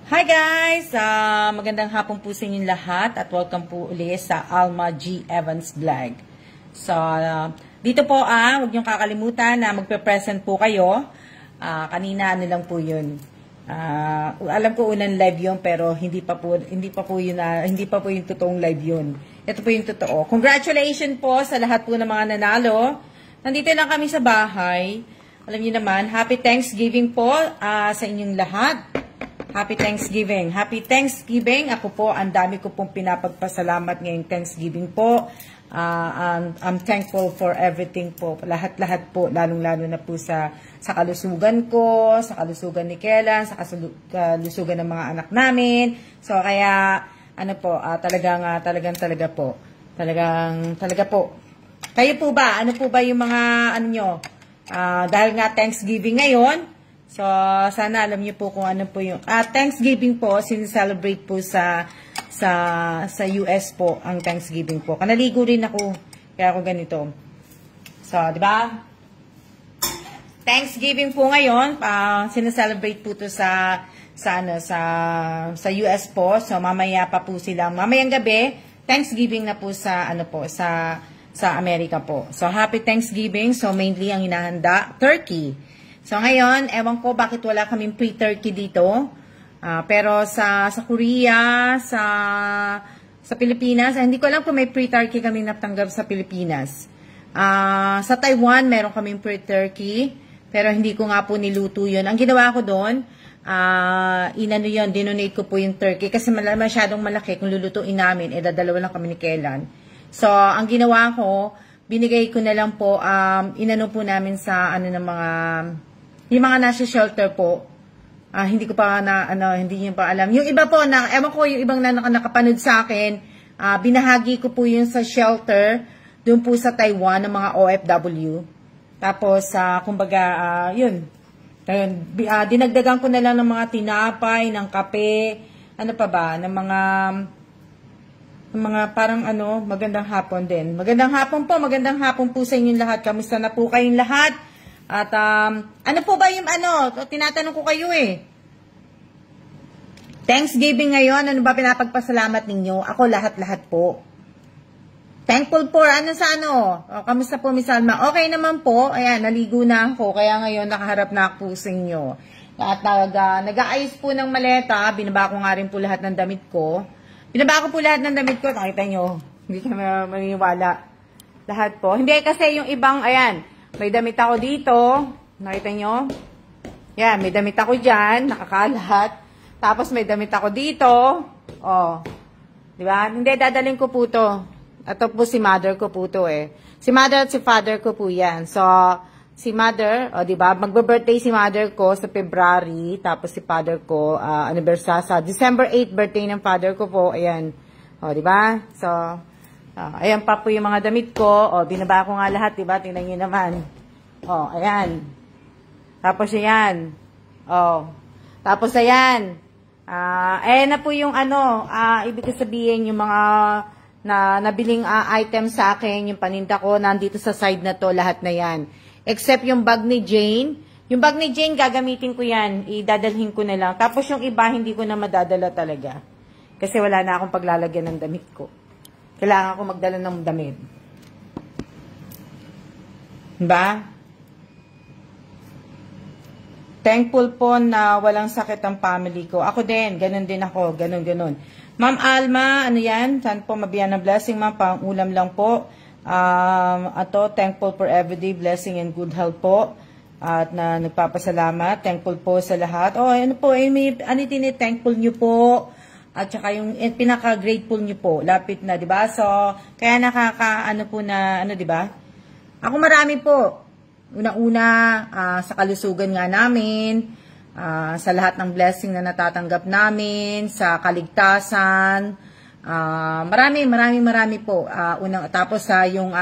Hi guys! Magandang hapon po sa inyong lahat at welcome po ulit sa Alma G. Evans Vlog. So, dito po huwag niyong kakalimutan na magpe-present po kayo. Kanina ano lang po yun. Alam ko unang live yun pero hindi pa po yung totoong live yun. Ito po yung totoo. Congratulations po sa lahat po ng mga nanalo. Nandito lang kami sa bahay. Alam niyo naman, Happy Thanksgiving po sa inyong lahat. Happy Thanksgiving. Happy Thanksgiving. Ako po, ang dami ko pong pinapagpasalamat ngayong Thanksgiving po. I'm thankful for everything po. Lahat-lahat po, lalong-lalo na po sa kalusugan ko, sa kalusugan ni Kellan, sa kalusugan ng mga anak namin. So, kaya, talaga po. Talaga po. Kayo po ba? Ano po ba yung mga, dahil nga Thanksgiving ngayon, so, sana alam niyo po kung ano po yung Thanksgiving po, sincelebrate po sa US po ang Thanksgiving po. Kanaligo rin ako, kaya ako ganito. So, di ba? Thanksgiving po ngayon, sincelebrate po to sa US po. So, mamaya pa po silang, mamayang gabi, Thanksgiving na po sa Amerika po. So, Happy Thanksgiving. So, mainly ang hinahanda, turkey. So, ngayon, ewan ko bakit wala kaming pre-turkey dito. Pero sa Korea, sa Pilipinas, hindi ko alam kung may pre-turkey kaming natanggap sa Pilipinas. Sa Taiwan, meron kaming pre-turkey. Pero hindi ko nga po niluto yun. Ang ginawa ko doon, dinonate ko po yung turkey. Kasi masyadong malaki kung lulutuin namin. Dadalawa lang kami ni Kellan. So, ang ginawa ko, binigay ko na lang po, inano po namin sa yung mga nasa shelter po. Hindi ko pa hindi niyo pa alam. Yung iba po ewan ko yung ibang nakapanood sa akin, binahagi ko po yun sa shelter doon po sa Taiwan ng mga OFW. Tapos kumbaga yun. Dinagdagan ko na lang ng mga tinapay, ng kape, ano pa ba, ng mga parang magandang hapon din. Magandang hapon po sa inyong lahat. Kamusta na po kayong lahat? At ano po ba yung tinatanong ko kayo Thanksgiving ngayon, ano ba pinapagpasalamat ninyo? Ako lahat-lahat po. Thankful for kamusta po Miss Alma? Okay naman po. Ayan, naligo na ako. Kaya ngayon nakaharap na ako sa inyo. At nag-aayos po ng maleta. Binaba ko nga rin po lahat ng damit ko. Nakita nyo. Hindi ka maniniwala. Lahat po. Hindi kasi yung ibang, ayan. May damit ako dito. Nakita nyo? Yan, may damit ako dyan. Nakakalat. Tapos may damit ako dito. Diba? Hindi, dadalhin ko po to. Ito po si mother ko po to Si mother at si father ko po yan. So, si mother, diba? Magbe-birthday si mother ko sa February. Tapos si father ko, anniversary sa December 8, birthday ng father ko po. Ayan. Diba? So, ayan pa po yung mga damit ko. Binaba ko nga lahat, diba? Tingnan nyo naman. Ayan. Tapos ayan. Tapos ayan. Ayan na po yung ibig sabihin yung mga nabiling items sa akin, yung paninda ko, nandito sa side na to, lahat na yan. Except yung bag ni Jane. Yung bag ni Jane, gagamitin ko yan. Idadalhin ko na lang. Tapos yung iba, hindi ko na madadala talaga. Kasi wala na akong paglalagyan ng damit ko. Kailangan ko magdala ng damit. Diba? Thankful po na walang sakit ang family ko. Ako din, ganun din ako. Ganun. Ma'am Alma, ano yan? Saan po mabiyan ng blessing, ma'am? Pang-ulam lang po. Thankful for everyday blessing and good health po. At nagpapasalamat. Thankful po sa lahat. Thankful nyo po. At saka yung pinaka-grateful nyo po. Lapit na, di ba? So, kaya di ba? Ako marami po. Una-una, sa kalusugan nga namin, sa lahat ng blessing na natatanggap namin, sa kaligtasan, marami po. Tapos yung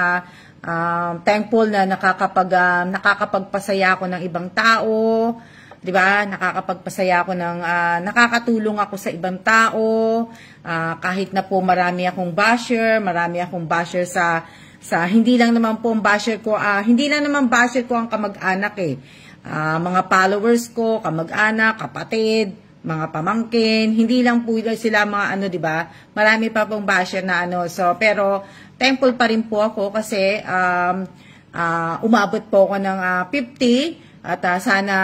thankful na nakakapagpasaya ako ng ibang tao, 'di ba? Nakakapagpasaya ako nakakatulong ako sa ibang tao, kahit na po marami akong basher sa hindi lang naman po ang basher ko, hindi lang naman basher ko ang kamag-anak mga followers ko, kamag-anak, kapatid, mga pamangkin, hindi lang po sila mga ano, 'di ba? Marami pa pong basher na ano. So, pero thankful pa rin po ako kasi umabot po ako ng 50 at sana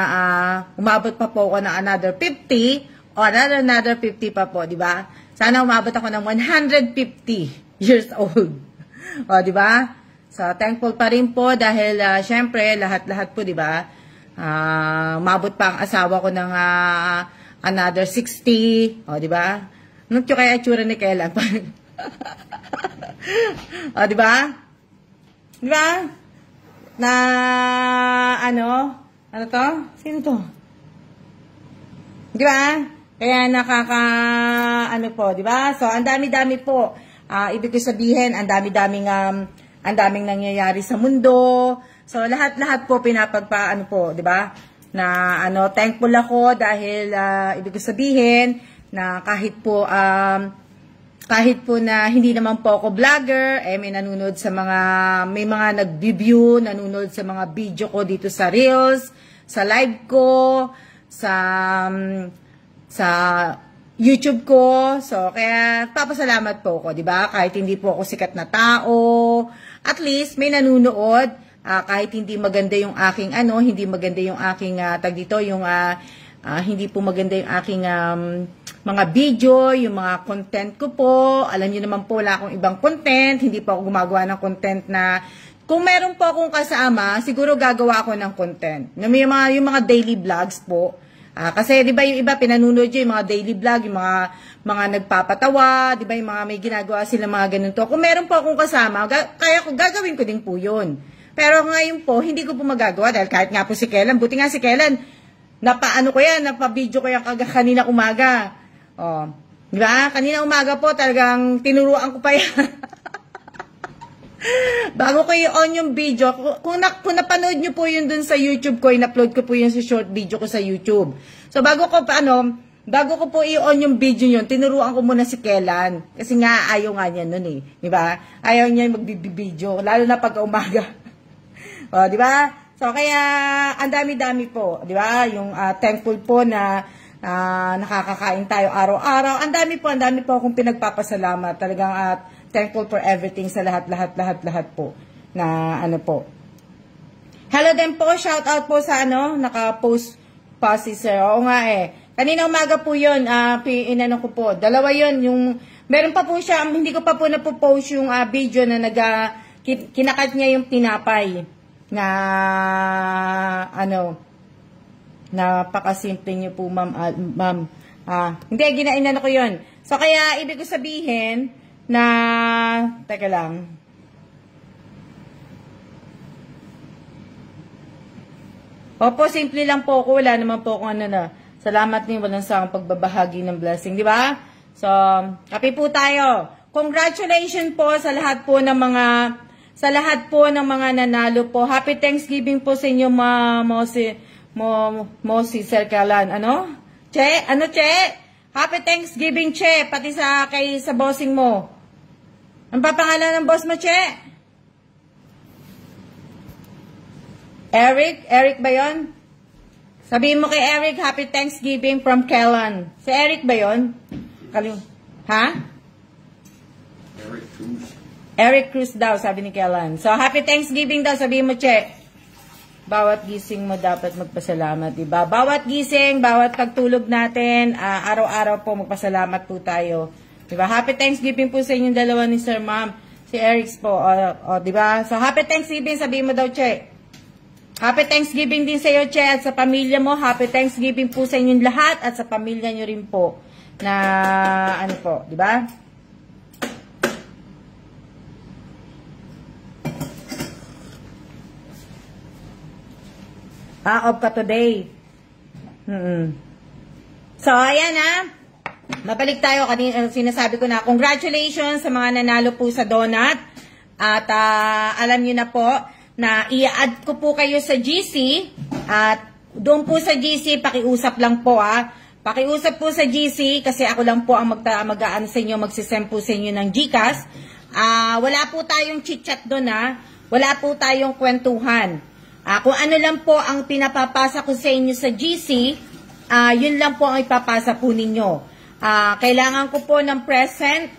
umabot pa po ako ng another 50 or another 50 pa po, 'di ba? Sana umabot ako ng 150 years old. O, 'di ba? So, thankful pa rin po dahil syempre lahat-lahat po, 'di ba? Umabot pa ang asawa ko ng another 60, o, di ba? Anong kaya itsura ni Kailan? O, di ba? Di ba? Na, ano to? Sino to? Di ba? Kaya ano po, di ba? So, ang dami-dami po. Ibig ko sabihin, ang daming nangyayari sa mundo. So, lahat-lahat po ano po, di ba? Na thankful ako dahil ibig ko sabihin na kahit po na hindi naman po ako vlogger, may nanonood sa may mga nag-view, nanonood sa mga video ko dito sa Reels, sa live ko, sa YouTube ko. So, kaya papasalamat po ako, di ba? Kahit hindi po ako sikat na tao, at least may nanonood. Kahit hindi maganda yung aking hindi maganda yung aking hindi po maganda yung aking mga video, yung mga content ko po. Alam niyo naman po, wala akong ibang content, hindi po ako gumagawa ng content na kung meron po akong kasama, siguro gagawa ako ng content. Yung mga daily vlogs po. Kasi 'di ba yung iba pinanonood yung mga daily vlog, yung mga nagpapatawa, 'di ba yung mga may ginagawa sila mga ganun to. Kung meron po akong kasama, kaya gagawin ko din po 'yun. Pero ngayon po, hindi ko po magagawa dahil kahit nga po si Kailan, buti nga si Kailan, napabidyo ko yan kanina umaga. Oh, di ba? Kanina umaga po, talagang tinuruan ko pa yan. Bago ko i-on yung video, kung napanood nyo po yun dun sa YouTube ko, in-upload ko po yun sa short video ko sa YouTube. So, bago ko po i-on yung video yun, tinuruan ko muna si Kailan. Kasi nga, ayaw nga niya nun eh. Di ba? Ayaw niya magbibideo, lalo na pagka umaga. O, di ba? So, kaya, ang dami-dami po, di ba? Yung thankful po na nakakakain tayo araw-araw. Ang dami po akong pinagpapasalamat. Talagang thankful for everything sa lahat po. Na, po. Hello din po, shout out po sa, naka-post pa si Sir. Oo nga Kanina umaga po yun, ko po. Dalawa yun, meron pa po siya, hindi ko pa po napopost yung video na kinakat niya yung tinapay. Na napakasimple niyo po, ma'am. Hindi, ginainan ko yun. So, kaya, ibig ko sabihin, na, teka lang. Opo, simple lang po ako. Wala naman po akong salamat din, walang sa pagbabahagi ng blessing, di ba? So, kape po tayo. Congratulations po sa lahat po ng mga nanalo po. Happy Thanksgiving po sa inyo, si Sir Kailan. Che? Che? Happy Thanksgiving, Che. Pati sa bossing mo. Ang papangalan ng boss mo, Che? Eric? Eric ba yun? Sabihin mo kay Eric, Happy Thanksgiving from Kailan. Si Eric ba yun? Ha? Eric Cruz. Eric Cruz daw, sabi ni Kailan. So, Happy Thanksgiving daw, sabihin mo, Che. Bawat gising mo dapat magpasalamat, diba? Bawat gising, bawat pagtulog natin, araw-araw po magpasalamat po tayo. Diba? Happy Thanksgiving po sa inyong dalawa ni Sir Ma'am. Si Eric po, diba? So, Happy Thanksgiving, sabihin mo daw, Che. Happy Thanksgiving din sa iyo, Che, at sa pamilya mo. Happy Thanksgiving po sa inyong lahat at sa pamilya nyo rin po. Na, diba? Off ka today. So, ayan Mabalik tayo. Kanina, sinasabi ko na, congratulations sa mga nanalo po sa donut. At alam nyo na po, na i-add ko po kayo sa GC. At doon po sa GC, pakiusap lang po Pakiusap po sa GC, kasi ako lang po ang mag-aan sa inyo, magsisend po sa inyo ng GCash. Wala po tayong chit-chat doon Wala po tayong kwentuhan. Kung ano lang po ang pinapapasa ko sa inyo sa GC, yun lang po ang ipapasa po ninyo. Kailangan ko po ng present,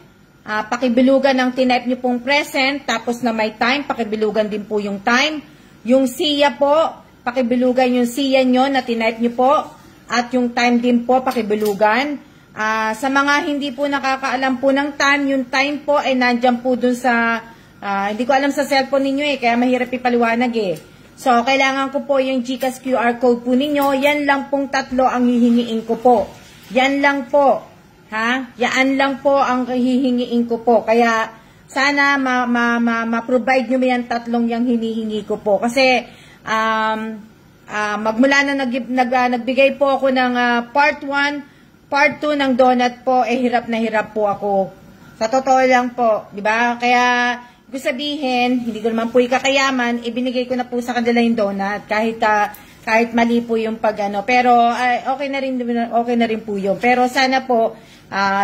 pakibilugan ng tinype nyo pong present, tapos na may time, pakibilugan din po yung time. Yung siya po, pakibilugan yung siya nyo na tinype nyo po, at yung time din po, pakibilugan. Sa mga hindi po nakakaalam po ng time, yung time po ay nandyan po dun sa, hindi ko alam sa cellphone ninyo kaya mahirap ipaliwanag So, kailangan ko po yung GCash QR code po ninyo. Yan lang pong tatlo ang hihingiin ko po. Yan lang po. Yan lang po ang hihingiin ko po. Kaya, sana ma-provide nyo yan tatlong yung hinihingi ko po. Kasi, magmula na nagbigay po ako ng part 1, part 2 ng donut po, hirap na hirap po ako. Sa totoo lang po, di ba? Kaya, ibig sabihin, hindi ko naman po ikakayaman, ibinigay ko na po sa kanila yung donut, kahit mali po yung pero okay na rin po yun. Pero sana po,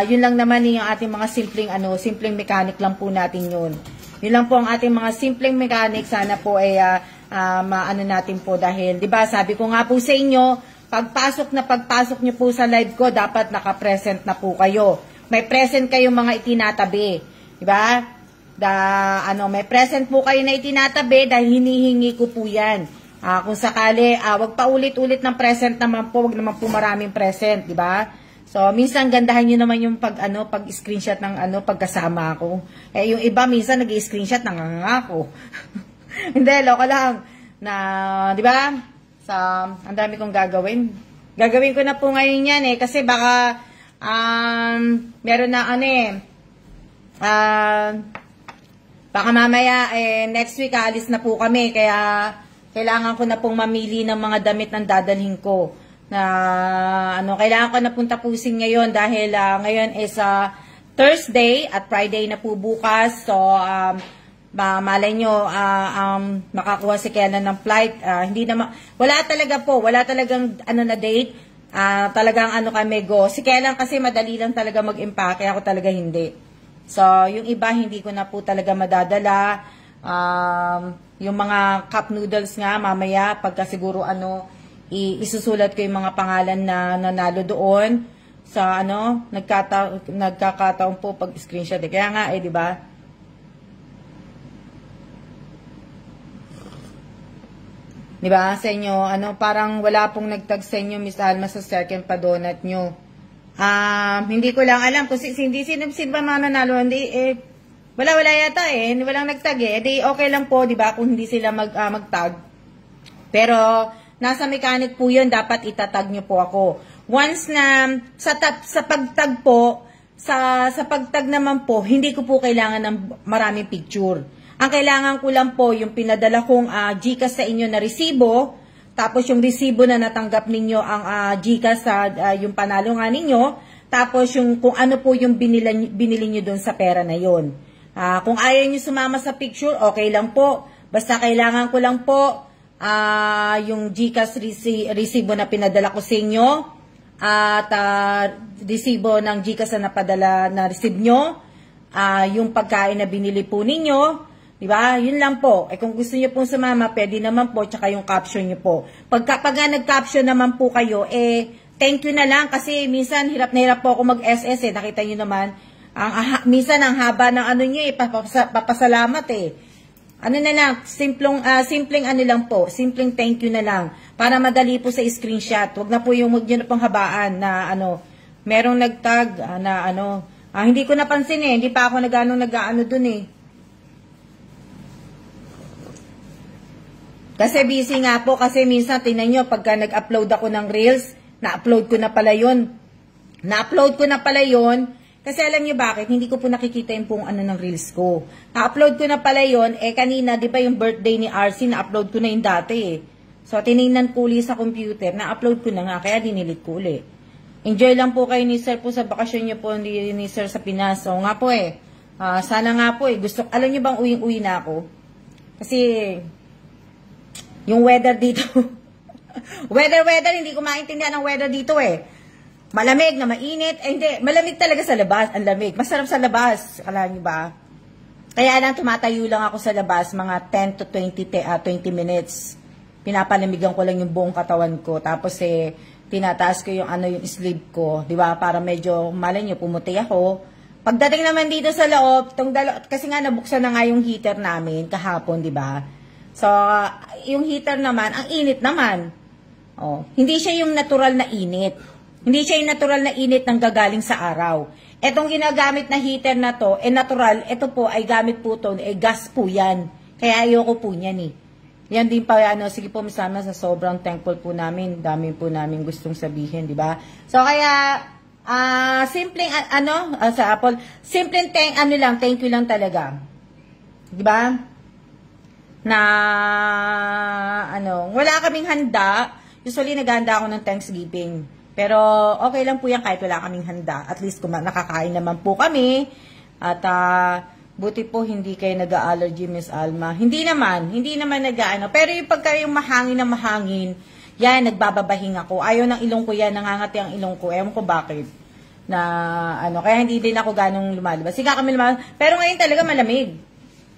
yun lang naman yung ating mga simpleng mechanic lang po natin yun. Yun lang po ang ating mga simpleng mechanic, sana po maano natin po dahil, di ba, sabi ko nga po sa inyo, pagpasok nyo po sa live ko, dapat naka-present na po kayo. May present kayong mga itinatabi, di ba? May present po kayo na itinatabi dahil hinihingi ko po yan. Kung sakali, wag pa ulit-ulit ng present naman po, wag naman po maraming present, di ba? So, minsan gandahan nyo naman yung pag-screenshot ng pagkasama ko. Yung iba minsan nag-i-screenshot nangangako. Hindi, loko lang. Di ba? Ang dami kong gagawin. Gagawin ko na po ngayon yan kasi baka meron na baka mamaya, next week, alis na po kami. Kaya, kailangan ko na pong mamili ng mga damit ng dadalhin ko. Kailangan ko na pong tapusin ngayon dahil ngayon is Thursday at Friday na po bukas. So, malay nyo, makakuha si Kena ng flight. Wala talagang na date. Talagang kami go. Si Kena kasi madali lang talaga mag-impake. Ako talaga hindi. So, yung iba, hindi ko na po talaga madadala. Yung mga cup noodles nga, mamaya, pagka siguro, isusulat ko yung mga pangalan na nanalo doon. Sa, nagkakataon po pag-screenshot. Kaya nga, di ba? Di ba? Sa inyo, parang wala pong nagtag sa inyo, Miss Alma, sa second pa donut nyo. Hindi ko lang alam kung sino ba mananalo, hindi wala yata walang nagtag di okay lang po, di ba, kung hindi sila magtag. Pero nasa mechanic po 'yun, dapat itatag niyo po ako. Once na sa pagtag po, sa pagtag naman po, hindi ko po kailangan ng maraming picture. Ang kailangan ko lang po yung pinadala kong GCash sa inyo na resibo. Tapos yung resibo na natanggap ninyo ang GCash sa yung panalo nga ninyo. Tapos yung kung ano po yung binili nyo doon sa pera na yon. Kung ayaw nyo sumama sa picture, okay lang po. Basta kailangan ko lang po yung GCash resibo na pinadala ko sa inyo. At resibo ng GCash na napadala na receive nyo. Yung pagkain na binili po ninyo. Diba? Yun lang po. Kung gusto niyo pong sumama, pwede naman po, tsaka yung caption niyo po. Pag nag-caption naman po kayo, thank you na lang kasi minsan hirap na hirap po ako mag-SS Nakita niyo naman, minsan ang haba ng niyo papasalamat Ano na lang, simpleng lang po, simpleng thank you na lang para madali po sa screenshot. Wag na po yung yun na pong habaan na merong nagtag na hindi ko napansin hindi pa ako nag-ano dun Kasi busy nga po, kasi minsan, tingnan nyo, pagka nag-upload ako ng Reels, na-upload ko na pala yun. Kasi alam nyo bakit, hindi ko po nakikita yung pong ng Reels ko. Na-upload ko na pala yun, kanina, di ba yung birthday ni RC, na-upload ko na yung dati So, tinignan ko ulit sa computer, na-upload ko na nga, kaya dinilit ko ulit. Enjoy lang po kayo ni Sir po sa bakasyon nyo po ni Sir sa Pinas. So, nga po sana nga po alam nyo bang uwing-uwi na ako? Kasi, yung weather dito, weather, hindi ko maintindihan ang weather dito Malamig na mainit, hindi, malamig talaga sa labas, ang lamig. Masarap sa labas, alam niyo ba? Kaya lang tumatayo lang ako sa labas, mga 10 to 20 minutes. Pinapalamigan ko lang yung buong katawan ko. Tapos tinataas ko yung ano yung sleeve ko, 'di ba? Para medyo malay niyo pumuti ako. Pagdating naman dito sa loob, kasi nga nabuksan na nga yung heater namin kahapon, 'di ba? So, yung heater naman, ang init naman. Oh, hindi siya yung natural na init. Hindi siya yung natural na init ng gagaling sa araw. Etong ginagamit na heater na to, natural, ito po ay gamit po to, gas po yan. Kaya ayoko po niyan eh. Yan din pa, sige po, masama sa sobrang thankful po namin. Dami po namin gustong sabihin, di ba? So, kaya, simpleng, sa Apple, simpleng thank you lang talaga. Di ba? Na, wala kaming handa. Usually, naghahanda ako ng Thanksgiving. Pero, okay lang po yan kahit wala kaming handa. At least, nakakain naman po kami. At, buti po hindi kayo nag-allergy, Miss Alma. Hindi naman nag-ano. Pero yung pagka yung mahangin na mahangin, yan, nagbababahing ako. Ayaw ng ilong ko yan, nangangati ang ilong ko. Ewan ko bakit. Kaya hindi din ako ganong lumalabas. Sige kami lumalabas. Pero ngayon talaga malamig.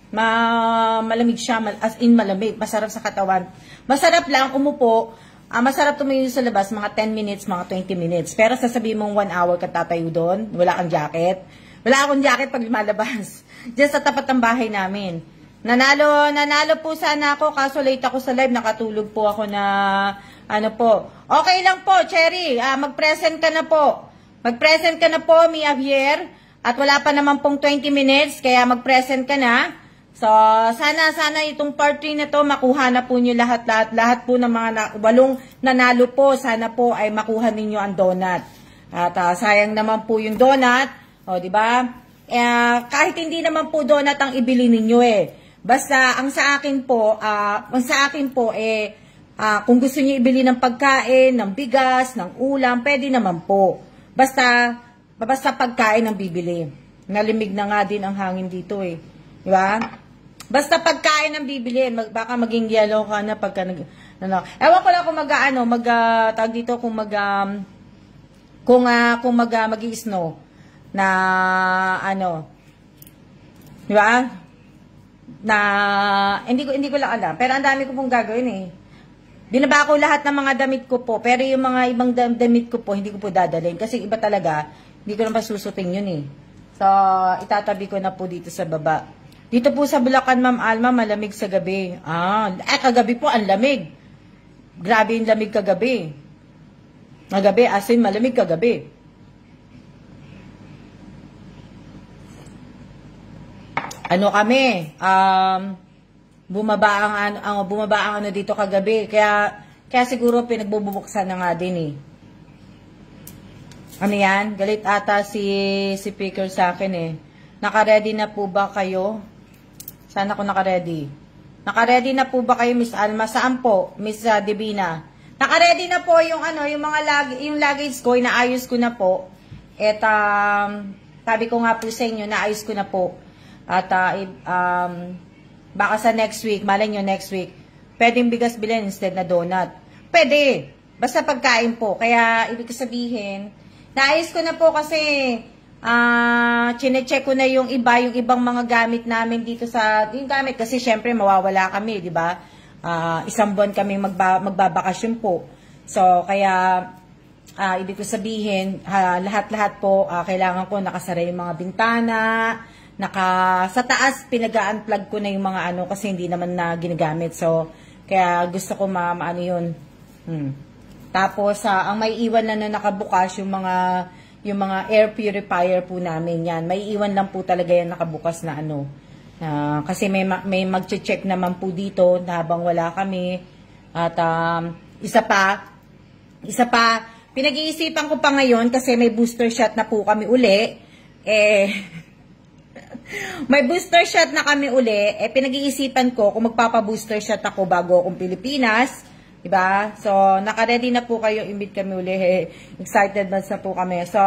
Malamig siya, as in malamig. Masarap sa katawan. Masarap lang umupo. Masarap tumayo sa labas, mga 10 minutes, mga 20 minutes. Pero sasabihin mong 1 hour ka tatayo doon, wala kang jacket. Wala akong jacket pag lumalabas. Diyan sa tapat ng bahay namin. Nanalo po sana ako, kaso late ako sa live, nakatulog po ako na, Okay lang po, Cherry, mag-present ka na po. Mag-present ka na po, Mia Javier. At wala pa naman pong 20 minutes, kaya mag-present ka na. So, sana itong part 3 na to, makuha na po nyo lahat po ng mga 8 nanalo po, sana po ay makuha ninyo ang donut. At sayang naman po yung donut, o di ba? Kahit hindi naman po donut ang ibili ninyo Basta ang sa akin po, kung gusto niyo ibili ng pagkain, ng bigas, ng ulam, pwede naman po. Basta pagkain ang bibili. Nalimig na nga din ang hangin dito Di ba? Basta pagkain ang bibilhin, baka maging yellow ka na pagka ewan ko lang kung mag-i-snow na di ba? Na hindi ko lang alam, pero ang dami ko pong gagawin Binaba ko lahat ng mga damit ko po, pero yung mga ibang damit ko po hindi ko po dadalhin kasi iba talaga, hindi ko naman susuting yun So, itatabi ko na po dito sa baba. Dito po sa Bulacan, Ma'am Alma, malamig sa gabi. Kagabi po, ang lamig. Grabe yung lamig kagabi. Kagabi, as in, malamig kagabi. Bumaba ang dito kagabi. Kaya siguro pinagbubuksan na nga din Ano yan? Galit ata si Picker sa akin Naka-ready na po ba kayo? Sana ko naka-ready. Naka-ready na po ba kayo, Miss Alma? Saan po, Miss Divina? Naka-ready na po yung yung luggage ko, inaayos ko na po. At sabi ko nga po sa inyo, naayos ko na po. At baka sa next week, malay nyo next week, pwedeng bigas bilhin instead na donut. Pwede. Basta pagkain po. Kaya, ibig sabihin, naayos ko na po kasi chine-check ko na yung ibang mga gamit namin dito yung gamit kasi syempre mawawala kami, di ba? Isang buwan kami magbabakasyon po. So, kaya, ibig ko sabihin, lahat-lahat po, kailangan ko nakasara yung mga bintana, sa taas, pinag-unplug ko na yung mga kasi hindi naman na ginagamit. So, kaya gusto ko yun. Tapos, ang may iwan na nakabukas, yung mga air purifier po namin yan. May iwan lang po talaga yan nakabukas na kasi may mag-check naman po dito na habang wala kami. At isa pa, pinag-iisipan ko pa ngayon kasi may booster shot na po kami uli. May booster shot na kami uli. Pinag-iisipan ko kung magpapa-booster shot ako bago akong Pilipinas. Diba? So, naka-ready na po kayo, imbit kami uli. Excited na po kami. So,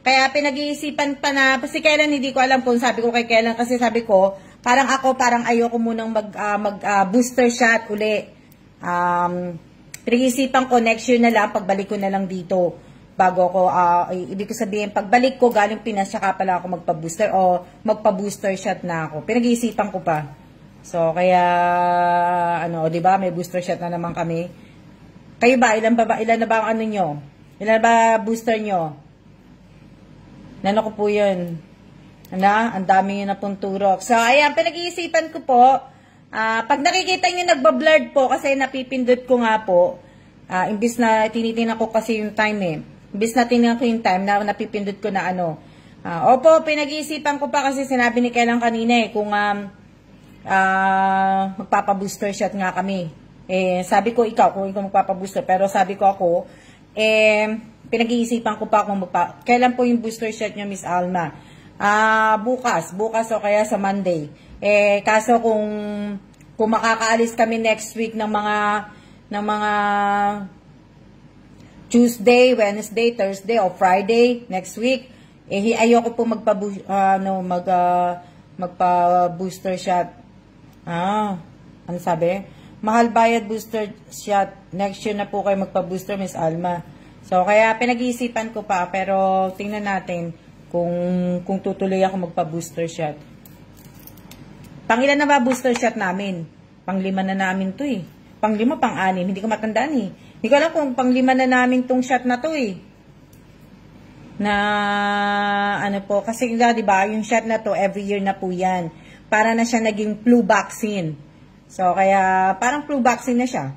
kaya pinag-iisipan pa na, kasi kailan hindi ko alam kung sabi ko kay kailan, kasi sabi ko, parang ayoko munang booster shot uli. Pinag-iisipan ko, next year na lang, pagbalik ko na lang dito. Bago ako, ibig ko sabihin, pagbalik ko, galing Pinas, saka pala ako magpa-booster o magpa-booster shot na ako. Pinag-iisipan ko pa. So, kaya, di ba, may booster shot na naman kami. Kayo ba? Ilan na ba ang ano nyo? Ilan na ba booster nyo? Nano ko po yun. Ano? Ang dami yun na pong turok. So, ayan, pinag-iisipan ko po. Pag nakikita nyo nagbablurred po, kasi napipindot ko nga po, imbis na tinitingnan ko kasi yung time eh. Imbis na tingnan ko yung time na napipindot ko na ano. Opo, pinag-iisipan ko pa kasi sinabi ni Kailang kanina eh, kung magpapabooster shot nga kami. Sabi ko ikaw, kung ikaw magpapabooster, pero sabi ko ako, pinag-iisipan ko pa kung kailan po yung booster shot nyo, Miss Alma. Bukas o kaya sa Monday. Kaso kung makakaalis kami next week ng mga Tuesday, Wednesday, Thursday, o Friday next week, ayoko po magpa-booster shot. Ano sabi? Mahal bayad booster shot. Next year na po kayo magpa-booster, Miss Alma. So, kaya pinag-iisipan ko pa, pero tingnan natin kung tutuloy ako magpa-booster shot. Pangilan na ba booster shot namin? Pang-5 na namin to eh. Pang-5, pang-6. Hindi ko matandaan eh. Hindi ko alam kung pang-5 na namin tong shot na to eh. Na ano po, kasi di ba, yung shot na to, every year na po yan. Para na siya naging flu vaccine. So, kaya parang flu vaccine na siya.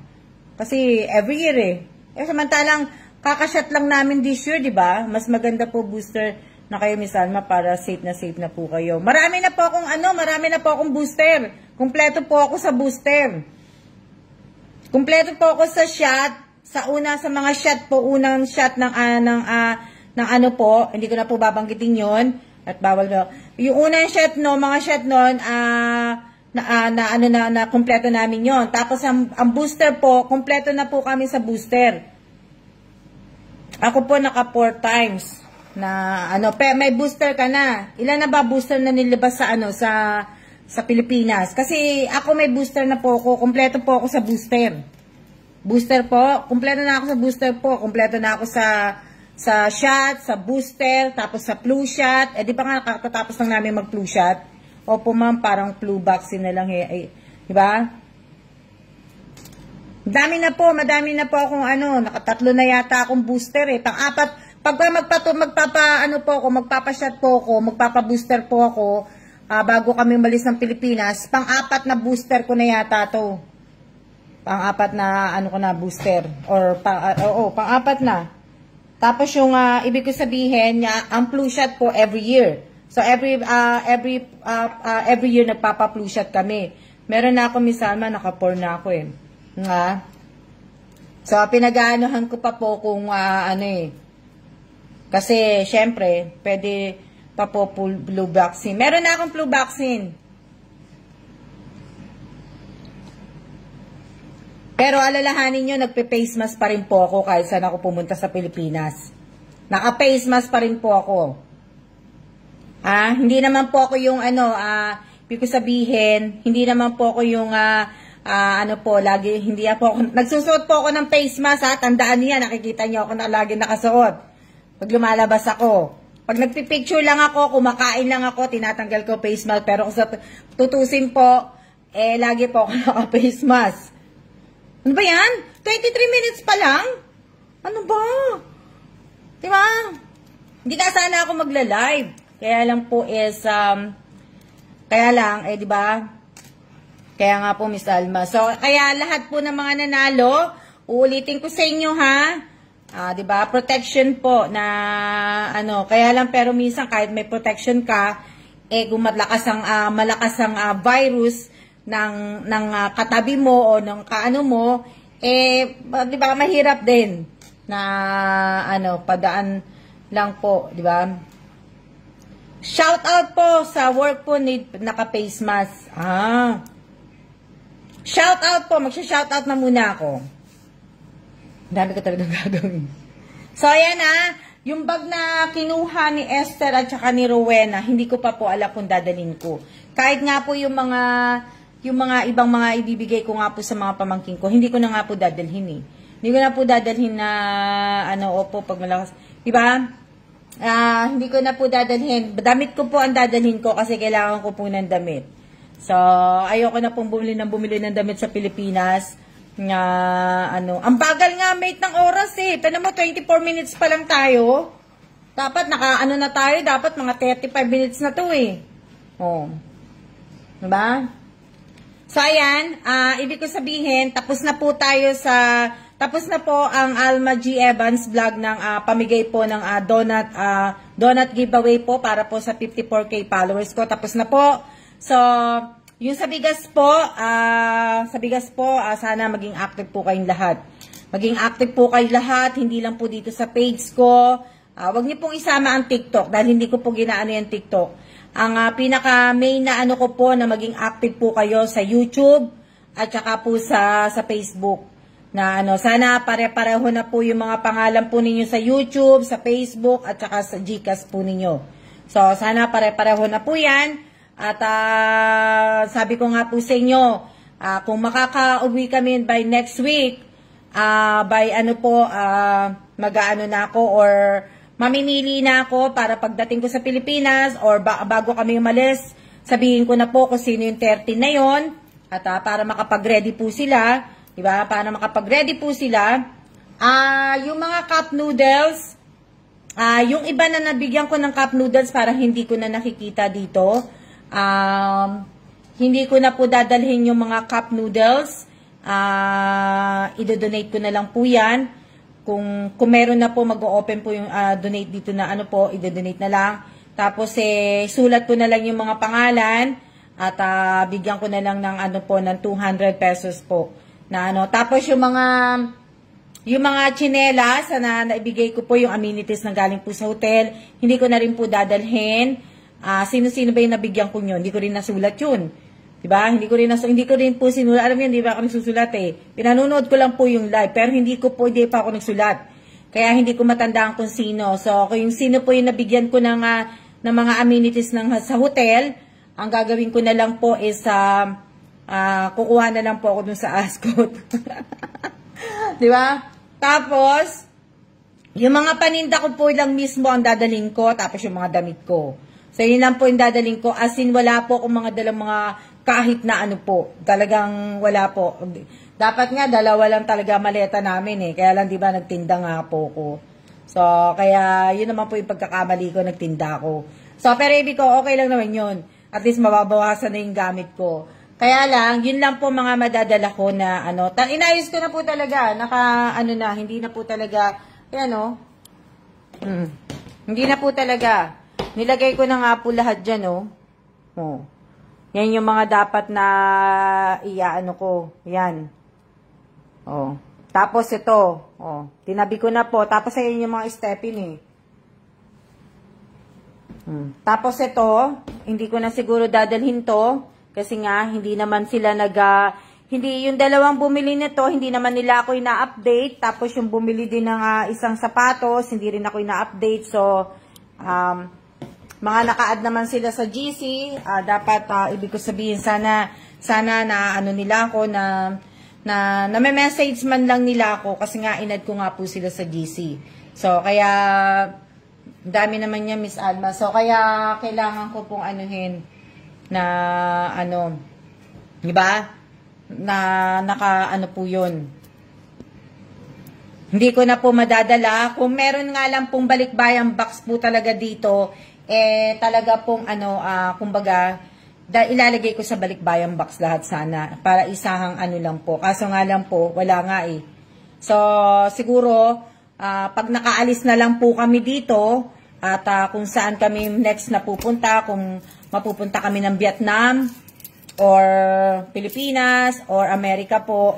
Kasi every year eh. Samantalang, kakashot lang namin this year, di ba? Mas maganda po booster na kayo, Miss Alma, para safe na po kayo. Marami na po akong booster. Kumpleto po ako sa booster. Kumpleto po ako sa shot. Sa mga shot po, unang shot ng ano po, hindi ko na po babanggitin yon at bawal na. Yung unang shot no, mga shot noon, na kumpleto namin yon. Tapos ang booster po, kumpleto na po kami sa booster. Ako po naka 4 times na may booster ka na. Ilan na ba booster na nilabas sa Pilipinas? Kasi ako may booster na po ako, kumpleto po ako sa booster. Booster po, kumpleto na ako sa booster po, kumpleto na ako sa shot, sa booster, tapos sa flu shot. Di ba nga kakatapos lang namin mag-flu shot? Opo ma'am, parang flu vaccine na lang di ba? Madami na po akong nakatatlo na yata akong booster eh. Pang-apat, pagka magpapa-shot po ako, magpapa-booster po ako, bago kami umalis ng Pilipinas, pang-apat na booster ko na yata to. Pang-apat na ko na booster. Or, pang-apat na. Tapos yung, ibig ko sabihin, ang flu shot po every year. So, every year nagpapa-flu shot kami. Meron na ako, Miss Alma, naka-4 na ako eh. Nga. So, pinag-aanohan ko pa po kung kasi, syempre, pwede pa po flu vaccine. Meron na akong flu vaccine. Pero alalahanin nyo, nagpe-face mask pa rin po ako kahit saan ako pumunta sa Pilipinas. Naka-face mask pa rin po ako. Hindi naman po ako yung ibig ko sabihin, hindi naman po ako yung lagi, hindi ako, nagsusuot po ako ng face mask tandaan niya, nakikita niyo ako na lagi nakasuot. Pag lumalabas ako, pag nagpipicture lang ako, kumakain lang ako, tinatanggal ko face mask, pero kung sa tutusin po, lagi po ako naka-face mask. Ano ba yan? 23 minutes pa lang? Ano ba? Diba? Hindi na sana ako magla-live. Kaya lang po is, diba? Kaya nga po, Miss Alma. So, kaya lahat po ng mga nanalo, uulitin ko sa inyo, ha? Diba? Protection po na, kaya lang pero minsan kahit may protection ka, kung malakas ang virus ng katabi mo o ng kaano mo, diba? Mahirap din na, padaan lang po, diba? Shout out po sa work po need naka-face mask. Shout out po, magsha-shout out na muna ako. Dami ko talagang gagawin. So, ayan yung bag na kinuha ni Esther at saka ni Rowena, hindi ko pa po alam kung dadalhin ko. Kahit nga po yung mga ibang mga ibibigay ko nga po sa mga pamangkin ko, hindi ko na nga po dadalhin eh. Hindi ko na po dadalhin na, opo, pag malakas. Diba? Hindi ko na po dadalhin. Damit ko po ang dadalhin ko kasi kailangan ko po ng damit. So, ayoko na pong bumili ng damit sa Pilipinas. nga, ano, ang bagal nga, mate, ng oras eh. Tignan mo, 24 minutes pa lang tayo. Dapat, ano na tayo, dapat mga 35 minutes na to eh. Oh. Diba? So, ayan, ibig ko sabihin, tapos na po ang Alma G. Evans vlog ng pamigay po ng donut giveaway po para po sa 54K followers ko. Tapos na po. So, yung sa bigas po, sana maging active po kayong lahat. Maging active po kayong lahat, hindi lang po dito sa page ko. Wag niyo pong isama ang TikTok dahil hindi ko po ginaano yung TikTok. Ang pinaka-main na ano ko po na maging active po kayo sa YouTube at saka po sa Facebook. Na ano, sana pare-pareho na po yung mga pangalan po ninyo sa YouTube, sa Facebook at saka sa Gcash po ninyo. So, sana pare-pareho na po yan. At sabi ko nga po sa inyo, kung makaka-uwi kami by next week, by ano po, mag-aano na ako or mamimili na ako para pagdating ko sa Pilipinas or bago kami umalis, sabihin ko na po kung sino yung 13 na yon at para makapag-ready po sila, di ba? Para makapag-ready po sila, yung mga cup noodles, yung iba na nabigyan ko ng cup noodles para hindi ko na nakikita dito, hindi ko na po dadalhin yung mga cup noodles, i-donate ko na lang po yan. Kung meron na po, mag-o-open po yung donate dito na ano po, i-donate na lang. Tapos sulat ko na lang yung mga pangalan at bigyan ko na lang ng ano po, ng 200 pesos po. Na ano, tapos yung mga tsinelas na naibigay ko po yung amenities na galing po sa hotel, hindi ko na rin po dadalhin. Sino-sino ba yung nabigyan ko yun? Hindi ko rin nasulat yun. Diba? Hindi ko rin po sinulat. Alam niyo, hindi ba ako nagsusulat eh. Pinanonood ko lang po yung live, pero hindi pa ako nagsulat. Kaya hindi ko matandaan kung sino. So, kung sino po yung nabigyan ko ng mga amenities sa hotel, ang gagawin ko na lang po is kukuha na lang po ako dun sa Ascot. Diba? Tapos, yung mga paninda ko po lang mismo ang dadaling ko, tapos yung mga damit ko. So, yun lang po yung dadaling ko. As in, wala po akong mga dalang mga kahit na ano po. Talagang wala po. Dapat nga, dalawa lang talaga maleta namin eh. Kaya lang, di ba, nagtinda nga po ko. So, kaya, yun naman po yung pagkakamali ko, nagtinda ko. So, pero ibig ko, okay lang naman yun. At least, mababawasan na yung gamit ko. Kaya lang, yun lang po mga madadala ko na, ano, inayos ko na po talaga. Hindi na po talaga, hindi na po talaga. Nilagay ko na nga po lahat dyan, oh. Yan yung mga dapat na iaano ko. Yan. Oh. Tapos ito. Oh. Tinabi ko na po. Tapos ayan yung mga stepin eh. Tapos ito. Hindi ko na siguro dadalhin to. Kasi nga, hindi naman sila hindi yung dalawang bumili nito, hindi naman nila ako ina-update. Tapos yung bumili din ng isang sapatos, hindi rin ako ina-update. So, mga naka-add naman sila sa GC, dapat ibig ko sabihin sana na ano nila ako na may message man lang nila ako kasi nga inad ko nga po sila sa GC. So kaya dami naman niya, Miss Alma. So kaya kailangan ko pong anuhin na ano, di ba? Na naka-ano po 'yun. Hindi ko na po madadala. Kung meron nga lang pong balikbayang box po talaga dito, talaga pong kumbaga, ilalagay ko sa balikbayang box lahat sana para isahang ano lang po. Kaso nga lang po, wala nga eh. So, siguro, pag nakaalis na lang po kami dito, at kung saan kami next na pupunta, kung mapupunta kami ng Vietnam, or Pilipinas, or Amerika po,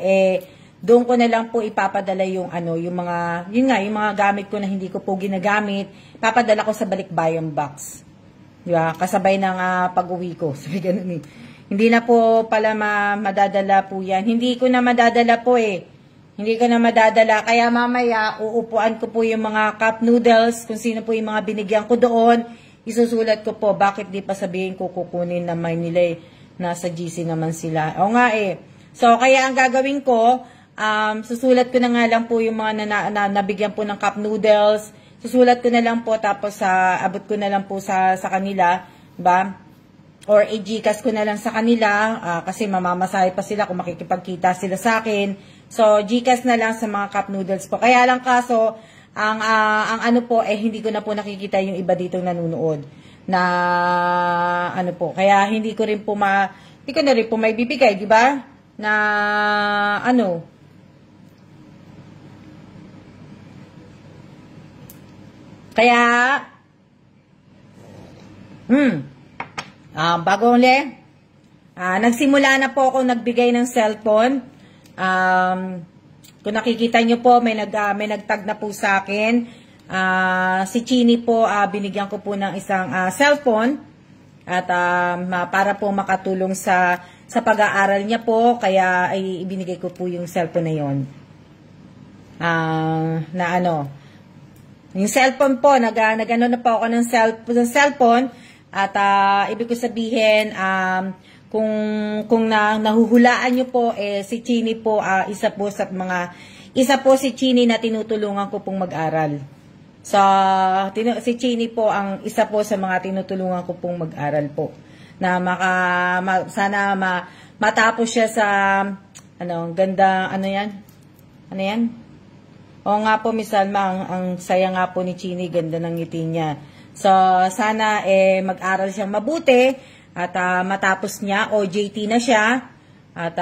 doon ko na lang po ipapadala yung yung mga gamit ko na hindi ko po ginagamit, papadala ko sa balikbayang box. Di ba? Kasabay ng pag-uwi ko. Sabi ganun eh. Hindi na po pala madadala po yan. Hindi ko na madadala po eh. Hindi ko na madadala. Kaya mamaya, uupuan ko po yung mga cup noodles, kung sino po yung mga binigyan ko doon. Isusulat ko po, bakit di pa sabihin ko kukunin na may nila nasa GC naman sila. O nga eh. So, kaya ang gagawin ko, susulat ko na nga lang po yung mga nabigyan po ng cup noodles. Susulat ko na lang po, tapos abot ko na lang po sa kanila, ba? Or i-Gcash ko na lang sa kanila, kasi mamamasahe pa sila kung makikipagkita sila sa akin. So, GCash na lang sa mga cup noodles po. Kaya lang kaso, ang ano po, hindi ko na po nakikita yung iba ditong nanonood. Na, ano po, kaya hindi ko rin po hindi ko na rin po may bibigay, di ba? Na, ano, kaya, bago ulit, nagsimula na po ako nagbigay ng cellphone. Kung nakikita nyo po, may nagtag na po sa akin. Si Chini po, binigyan ko po ng isang cellphone. At para po makatulong sa pag-aaral niya po, kaya ay ibinigay ko po yung cellphone na yon. Na ano, yung cellphone po, nag-ano na po ako ng cellphone. At ibig ko sabihin, kung nahuhulaan nyo po, si Chini po, isa po si Chini na tinutulungan ko pong mag-aral. Si Chini po ang isa po sa mga tinutulungan ko pong mag-aral po. Na sana matapos siya sa, ganda, ano yan? Ano yan? Oo nga po, Miss Alma, ang saya nga po ni Chini, ganda ng ngiti niya. So, sana mag-aral siyang mabuti. At matapos niya, OJT na siya. At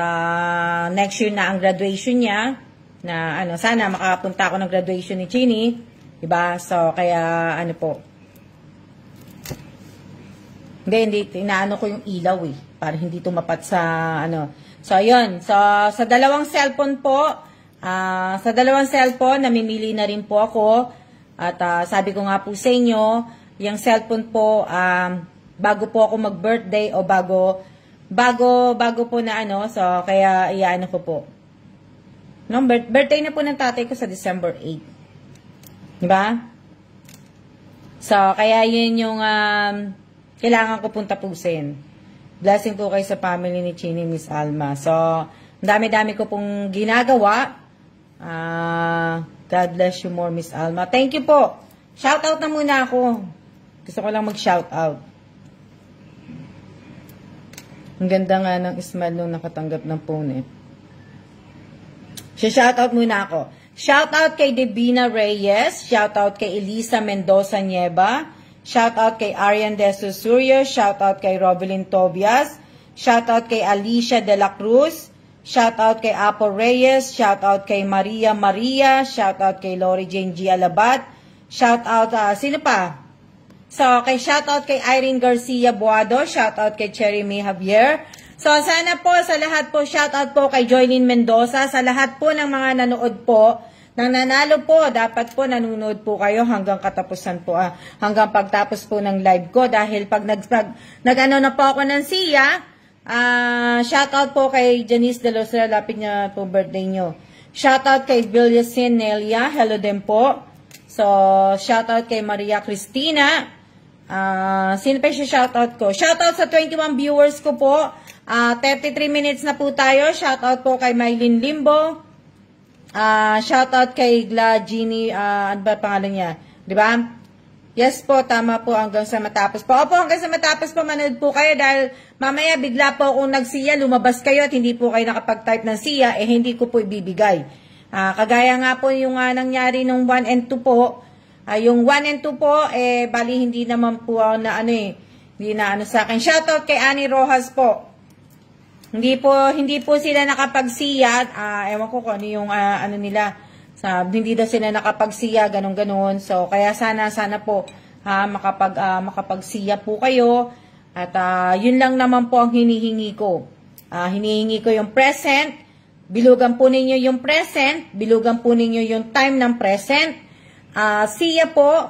next year na ang graduation niya. Na sana makapunta ako ng graduation ni Chini. Diba? So, kaya po. Hindi, inaano ko yung ilaw para hindi tumapat sa So, yun. So, sa dalawang cellphone po, namimili na rin po ako. At sabi ko nga po sa inyo, yung cellphone po, bago po ako mag-birthday o bago po na so kaya iyaano ko po. No, birthday na po ng tatay ko sa December 8. Di ba? So, kaya yun yung kailangan ko pong tapusin. Blessing po kayo sa family ni Chini, Miss Alma. So, dami-dami ko pong ginagawa. God bless you more, Miss Alma. Thank you po. Shoutout na muna ako. Gusto ko lang mag-shoutout. Ang ganda nga ng smile nung nakatanggap ng phone Shoutout muna ako. Shoutout kay Devina Reyes. Shoutout kay Elisa Mendoza Nieva. Shoutout kay Arian De Susurio. Shoutout kay Rovelyn Tobias. Shoutout kay Alicia De La Cruz. Shoutout kay Apo Reyes. Shoutout kay Maria Maria. Shoutout kay Lori Jane G. Alabat. Shoutout, sino pa? So, shoutout kay Irene Garcia Buado, shoutout kay Cherry May Javier. So, sana po sa lahat po, shoutout po kay Joylyn Mendoza, sa lahat po ng mga nanood po, nang nanalo po, dapat po nanonood po kayo hanggang katapusan po, hanggang pagtapos po ng live ko, dahil pag nag-ano na po ako ng siya, shoutout po kay Janice De Los Real, lapit niya po birthday nyo. Shoutout kay Villasin Nelia, hello din po. So, shoutout kay Maria Cristina. Sino pa siya shoutout ko? Shoutout sa 21 viewers ko po. 33 minutes na po tayo. Shoutout po kay Mylene Limbo. Shoutout kay Glagini. Ano ba pangalan niya? Diba? Yes po, tama po hanggang sa matapos po. Opo, hanggang sa matapos po, manood po kayo dahil mamaya bigla po kung nagsiya, lumabas kayo at hindi po kayo nakapag-type ng siya, hindi ko po ibibigay. Kagaya nga po yung nangyari nung 1 and 2 po. Yung 1 and 2 po, bali hindi naman po na hindi na sa akin. Shoutout kay Annie Rojas po. Hindi po sila nakapagsiya. Ewan ko kung ano yung nila. Hindi daw sila nakapagsiya, ganun-ganun. So, kaya sana po makapagsiya po kayo. At yun lang naman po ang hinihingi ko. Hinihingi ko yung present. Bilugan po ninyo yung present. Bilugan po ninyo yung time ng present. Siya po.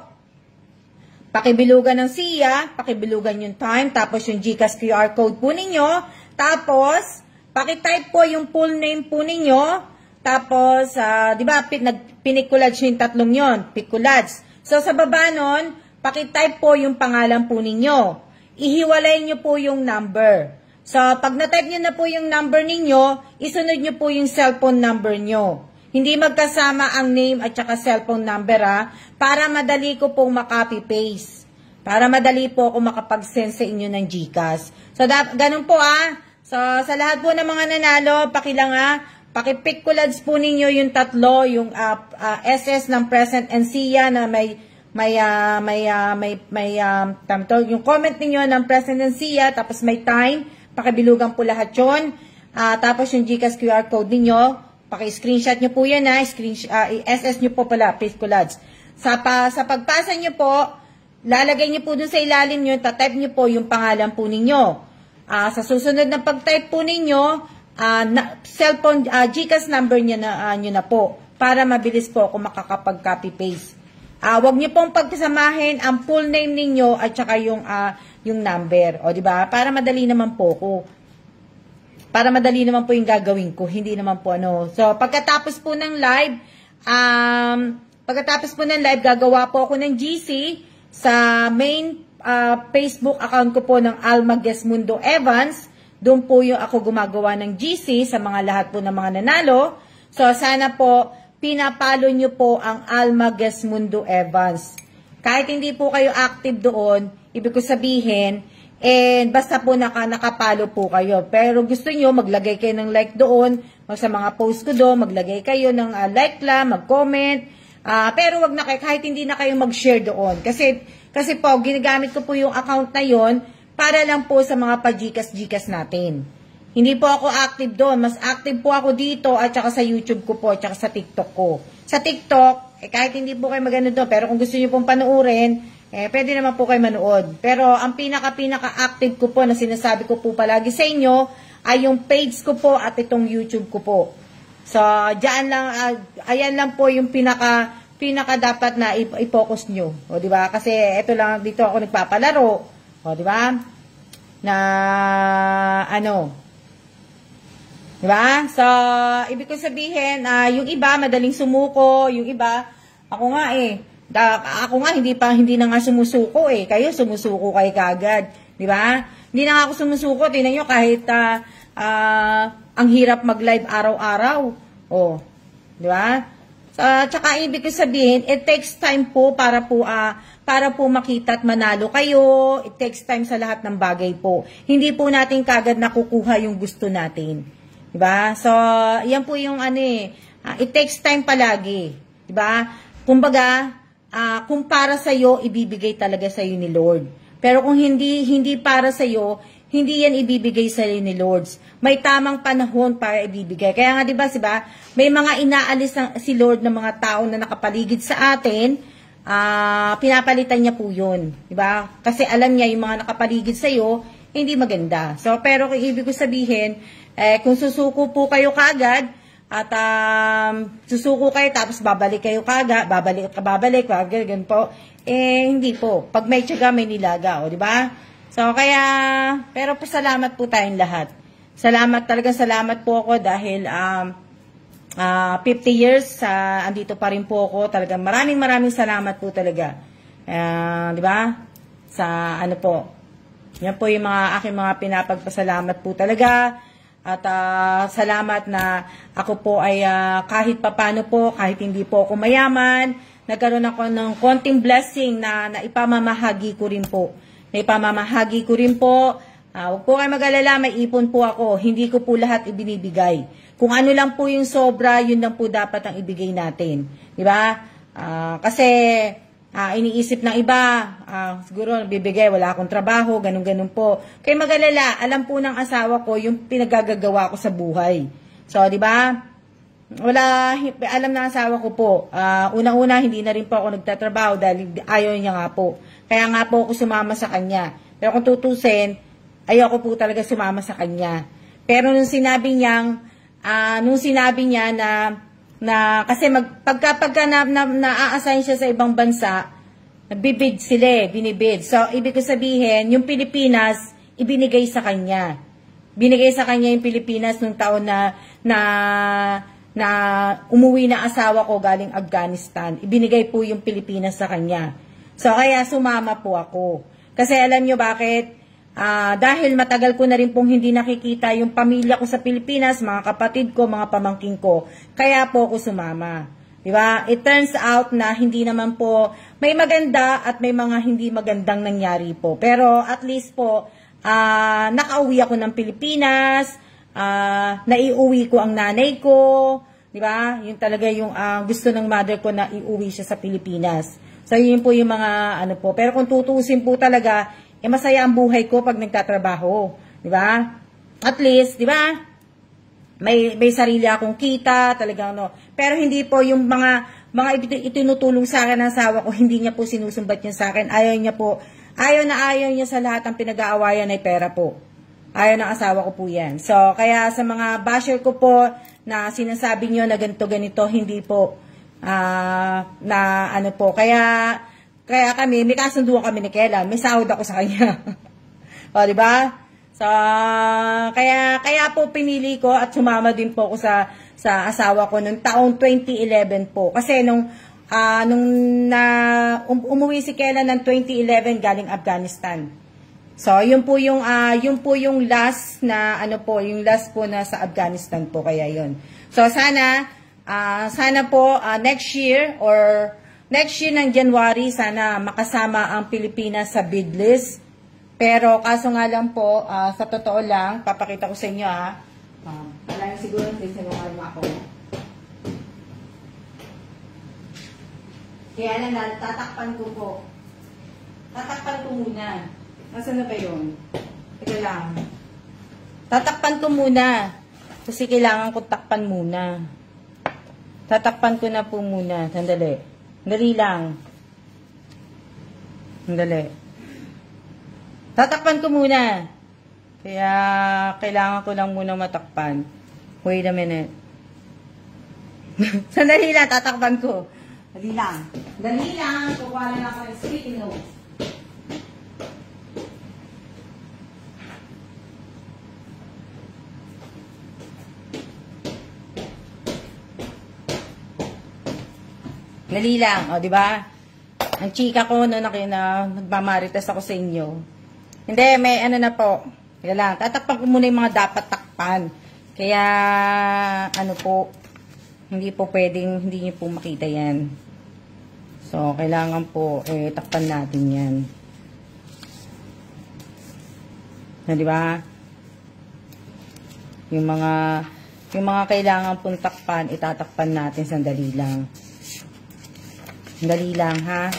Pakibilugan ng siya. Pakibilugan yung time. Tapos yung GCash QR code po ninyo. Tapos, pakitype po yung full name po ninyo. Tapos, di ba, pinikulage yung tatlong yon, pikulage. So, sa baba nun, pakitype po yung pangalan po ninyo. Ihiwalay nyo po yung number. So, pag na-type nyo na po yung number ninyo, isunod nyo po yung cellphone number nyo. Hindi magkasama ang name at saka cellphone number para madali ko pong makopy-paste. Para madali po ako makapag-send sa inyo ng GCash. So, ganun po So, sa lahat po ng mga nanalo, pakilang Pakipick ko lads po ninyo yung tatlo, yung SS ng Present and Sia na yung comment ninyo ng Present and Sia, tapos may time, pakibilugan po lahat yun. Tapos yung GCash QR code ninyo, paki-screenshot nyo po yan SS nyo po pala, pick ko lads. Sa pagpasa nyo po, lalagay nyo po dun sa ilalim nyo, tatype nyo po yung pangalan po ninyo. Sa susunod na pag-type po ninyo, cellphone, GCash number nyo na po para mabilis po ako makakapag-copy-paste. Huwag nyo pong pagsamahin ang full name ninyo at saka yung number. O, diba? Para madali naman po ko. Para madali naman po yung gagawin ko. Hindi naman po ano. So, pagkatapos po ng live, gagawa po ako ng GC sa main Facebook account ko po ng Alma Gesmundo Evans. Doon po yung ako gumagawa ng GC sa mga lahat po ng mga nanalo. So, sana po, pinapalo nyo po ang Alma Gesmundo Evans. Kahit hindi po kayo active doon, ibig ko sabihin, basta po nakapalo po kayo. Pero gusto nyo, maglagay kayo ng like doon, sa mga post ko doon, maglagay kayo ng like lang, mag-comment. Pero wag na kayo, kahit hindi na kayo mag-share doon. Kasi po, ginagamit ko po yung account na yon para lang po sa mga pa-GCash natin. Hindi po ako active doon. Mas active po ako dito at saka sa YouTube ko po at saka sa TikTok ko. Sa TikTok, kahit hindi po kayo magano doon, pero kung gusto niyo pong panuorin, pwede naman po kayo manood. Pero ang pinaka-active ko po na sinasabi ko po palagi sa inyo ay yung page ko po at itong YouTube ko po. So, diyan lang, ayan lang po yung pinaka dapat na i-focus nyo. O, di ba? Kasi ito lang, dito ako nagpapalaro. O, di ba? Na, di ba? So, ibig ko sabihin, yung iba, madaling sumuko. Yung iba, ako nga hindi na nga sumusuko Kayo, sumusuko kayo kagad. Di ba? Hindi na nga ako sumusuko. Tingnan nyo, kahit, ang hirap mag-live araw-araw. O, di ba? Tsaka ibig ko sabihin, it takes time po para po makita at manalo kayo. It takes time sa lahat ng bagay po. Hindi po natin kagad nakukuha yung gusto natin. Diba? So, yan po yung it takes time palagi. Diba? Kumbaga, kung para sa'yo, ibibigay talaga sa'yo ni Lord. Pero kung hindi para sa'yo, hindi yan ibibigay sa'yo ni Lord. May tamang panahon para ibibigay. Kaya nga, diba, may mga inaalis si Lord ng mga tao na nakapaligid sa atin, pinapalitan niya po yun. Diba? Kasi alam niya yung mga nakapaligid sa'yo, hindi maganda. So, pero kung ibig ko sabihin, kung susuko po kayo kagad, at susuko kayo, tapos babalik kayo kagad, babalik, ganun po, hindi po. Pag may tiyaga, may nilaga, o, diba? So, kaya, pero pasalamat po tayong lahat. Talagang salamat po ako dahil 50 years, andito pa rin po ako. Talagang maraming salamat po talaga. Di ba? Sa po. Yan po yung aking mga pinapagpasalamat po talaga. At salamat na ako po ay kahit papano po, kahit hindi po ako mayaman, nagkaroon ako ng konting blessing na ipamamahagi ko rin po. Huwag po kayo mag-alala, may ipon po ako. Hindi ko po lahat ibinibigay. Kung ano lang po yung sobra, yun lang po dapat ang ibigay natin. Diba? Kasi iniisip ng iba, siguro bibigay, wala akong trabaho, ganun-ganun po. Kaya mag-alala, alam po ng asawa ko yung pinagagagawa ko sa buhay. So, diba? Alam ng asawa ko po. Una-una, hindi na rin po ako nagtatrabaho dahil ayaw niya nga po. Kaya nga po ako sumama sa kanya. Pero kung tutusin, ayoko po talaga sumama sa kanya. Pero nung sinabi niya na kasi pagka na-assign siya sa ibang bansa, binibid. So, ibig ko sabihin, yung Pilipinas, ibinigay sa kanya. Binigay sa kanya yung Pilipinas nung taon na umuwi na asawa ko galing Afghanistan. Ibinigay po yung Pilipinas sa kanya. So, kaya sumama po ako. Kasi alam nyo bakit? Dahil matagal ko na rin pong hindi nakikita yung pamilya ko sa Pilipinas, mga kapatid ko, mga pamangking ko. Kaya po ako sumama. Diba? It turns out na hindi naman po, may maganda at may mga hindi magandang nangyari po. Pero at least po, nakauwi ako ng Pilipinas, naiuwi ko ang nanay ko, di ba? Yung talaga yung gusto ng mother ko na iuwi siya sa Pilipinas. So, yun po yung mga ano po. Pero kung tutusin po talaga, masaya ang buhay ko pag nagtatrabaho. Di ba? At least, di ba? May sarili akong kita, talagang no. Pero hindi po yung mga itinutulong sa akin ng asawa ko, hindi niya po sinusumbat yun sa akin. Ayaw niya sa lahat ng pinag-aawayan ay pera po. Ayaw ng asawa ko po yan. So, kaya sa mga basher ko po na sinasabi nyo na ganito, hindi po na ano po. Kaya kami, may kasunduan kami ni Kela. May sahod ako sa kanya. O, di ba? So, kaya po pinili ko at sumama din po ako sa asawa ko noong taong 2011 po. Kasi nung umuwi si Kela ng 2011 galing Afghanistan. So, yun po yung last na ano po, yung last po na sa Afghanistan po, kaya yun. So, sana po next year ng January, sana makasama ang Pilipinas sa bid list. Pero kaso nga lang po, sa totoo lang, papakita ko sa inyo alam siguro sinungaling ako. Kaya lang, tatakpan ko po. Tatakpan ko muna. Nasaan na ba yun? Teka lang. Tatakpan ko muna. Kasi kailangan ko takpan muna. Tatakpan ko na po muna. Sandali. Dali lang. Sandali. Tatakpan ko muna. Kaya kailangan ko lang muna matakpan. Wait a minute. Sandali lang. Tatakpan ko. Dali lang. Dali lang. Kukuha lang ako ng sticky notes. Dali lang, o, di ba? Ang chika ko no nagmamarites ako sa inyo. Hindi, may ano na po. Kaya lang, tatakpan ko muna yung mga dapat takpan. Kaya, ano po, hindi po pwedeng, hindi niyo po makita yan. So, kailangan po, takpan natin yan. Na, di ba? Yung mga kailangan pong takpan, itatakpan natin sandali lang. Dali lang, ha?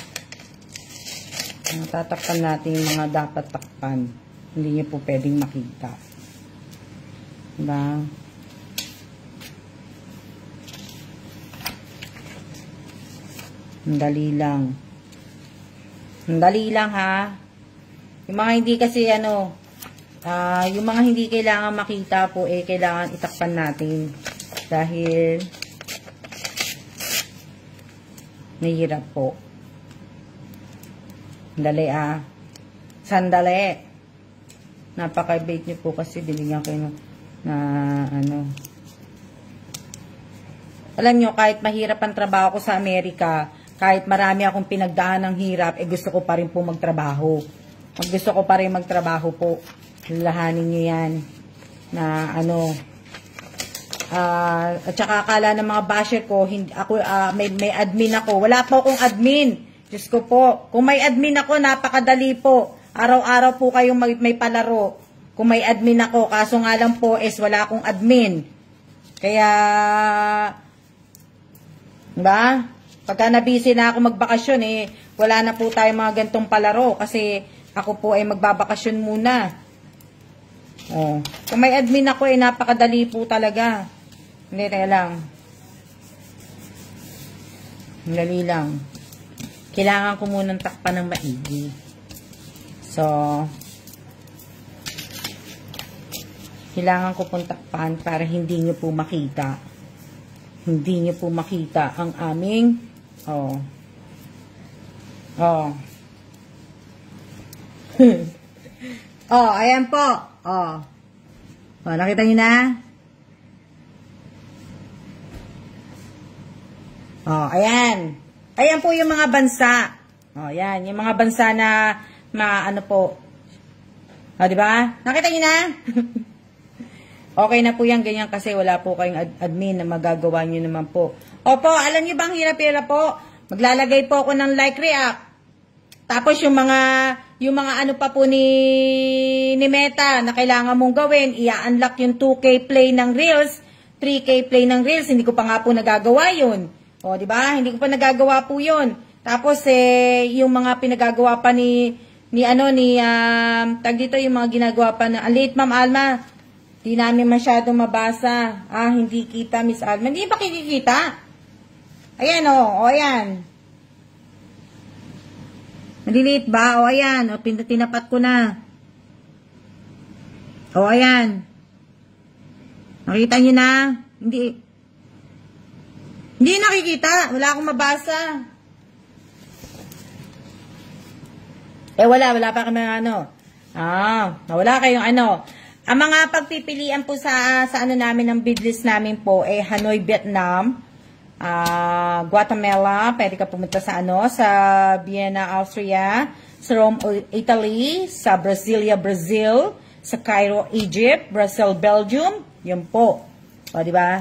Tatakpan natin yung mga dapat takpan. Hindi niyo po pwedeng makita. Diba? Dali lang. Dali lang, ha? Yung mga hindi kasi, yung mga hindi kailangan makita po, kailangan itakpan natin. Dahil nahihirap po. Dali Sandali. Napaka-bait niyo po kasi binigyan kayo na Alam niyo, kahit mahirap ang trabaho ko sa Amerika, kahit marami akong pinagdaan ng hirap, gusto ko pa rin po magtrabaho. Gusto ko pa rin magtrabaho po. Lalahanin niyo yan. Na at saka akala ng mga basher ko, may admin ako. Wala po akong admin. Diyos ko po. Kung may admin ako, napakadali po. Araw-araw po kayong may palaro. Kung may admin ako, kaso nga lang po wala akong admin. Kaya, diba? Pagka nabisi na ako magbakasyon, wala na po tayong mga gantong palaro. Kasi ako po magbabakasyon muna. Oh. Kung may admin ako, napakadali po talaga. Hindi, tayo lang. Dali lang. Kailangan ko munang takpan ng maigi. So, kailangan ko pong takpan para hindi nyo po makita. Hindi nyo po makita ang aming, ayan po. Nakita nyo na? Ayan. Ayan po yung mga bansa. Ayan. Yung mga bansa na, po. Diba? Nakita nyo na? Okay na po yan, ganyan kasi wala po kayong admin na magagawa nyo naman po. Opo, alam nyo bang hirap-hirap po? Maglalagay po ako ng like react. Tapos yung mga ano pa po ni Meta na kailangan mong gawin, i-unlock yung 2K play ng Reels, 3K play ng Reels, hindi ko pa nga po nagagawa yun. O, di ba? Hindi ko pa nagagawa po yun. Tapos, yung mga pinagagawa pa tag dito, yung mga ginagawa pa na, late, Ma'am Alma, di namin masyadong mabasa. Hindi kita, Miss Alma. Hindi ba kikikita? Ayan, o, ayan. Maliliit ba? O, ayan. O, tinapat ko na. O, ayan. Nakita nyo na? Hindi nakikita. Wala akong mabasa. Wala pa kami wala kayong ano. Ang mga pagpipilian po sa namin ng bidlist namin po, Hanoi, Vietnam, Guatemala, pwede ka pumunta sa Vienna, Austria, sa Rome, Italy, sa Brasilia, Brazil, sa Cairo, Egypt, Brussels, Belgium, yun po. O, di ba?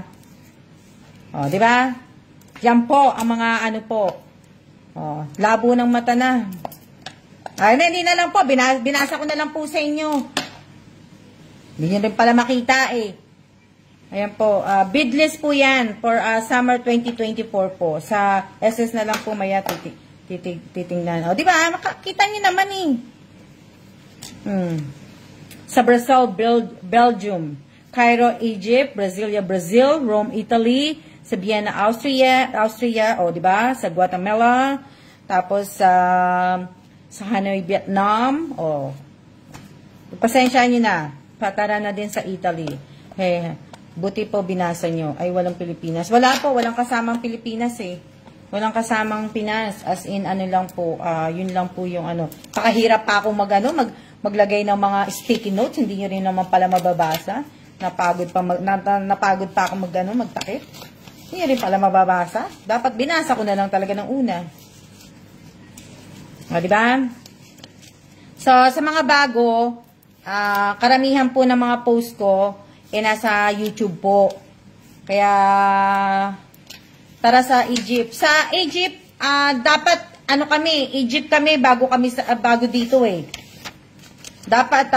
Yan po ang mga labo ng mata na. Hindi na lang po, binasa ko na lang po sa inyo. Hindi nyo rin pala makita Ayan po, bidlist po yan for summer 2024 po. Sa SS na lang po maya titingnan. O, di ba? Makakita nyo naman Sa Brussels, Belgium, Cairo, Egypt, Brasilia, Brazil, Rome, Italy, sa Vienna, Austria, o, di ba? Sa Guatemala, tapos sa Hanoi, Vietnam, o. Pasensya nyo na. Patara na din sa Italy. Buti po binasa nyo. Ay, walang Pilipinas. Wala po, walang kasamang Pilipinas Walang kasamang Pinas. As in, lang po, yun lang po yung Pakahirap pa ako maglagay ng mga sticky notes. Hindi nyo rin naman pala mababasa. Napagod pa ako magtakip. Hindi nyo rin pala mababasa. Dapat binasa ko na lang talaga ng una. O, diba? So, sa mga bago, karamihan po ng mga post ko, nasa YouTube po. Kaya, tara sa Egypt. Sa Egypt, dapat, Egypt kami, bago dito Dapat,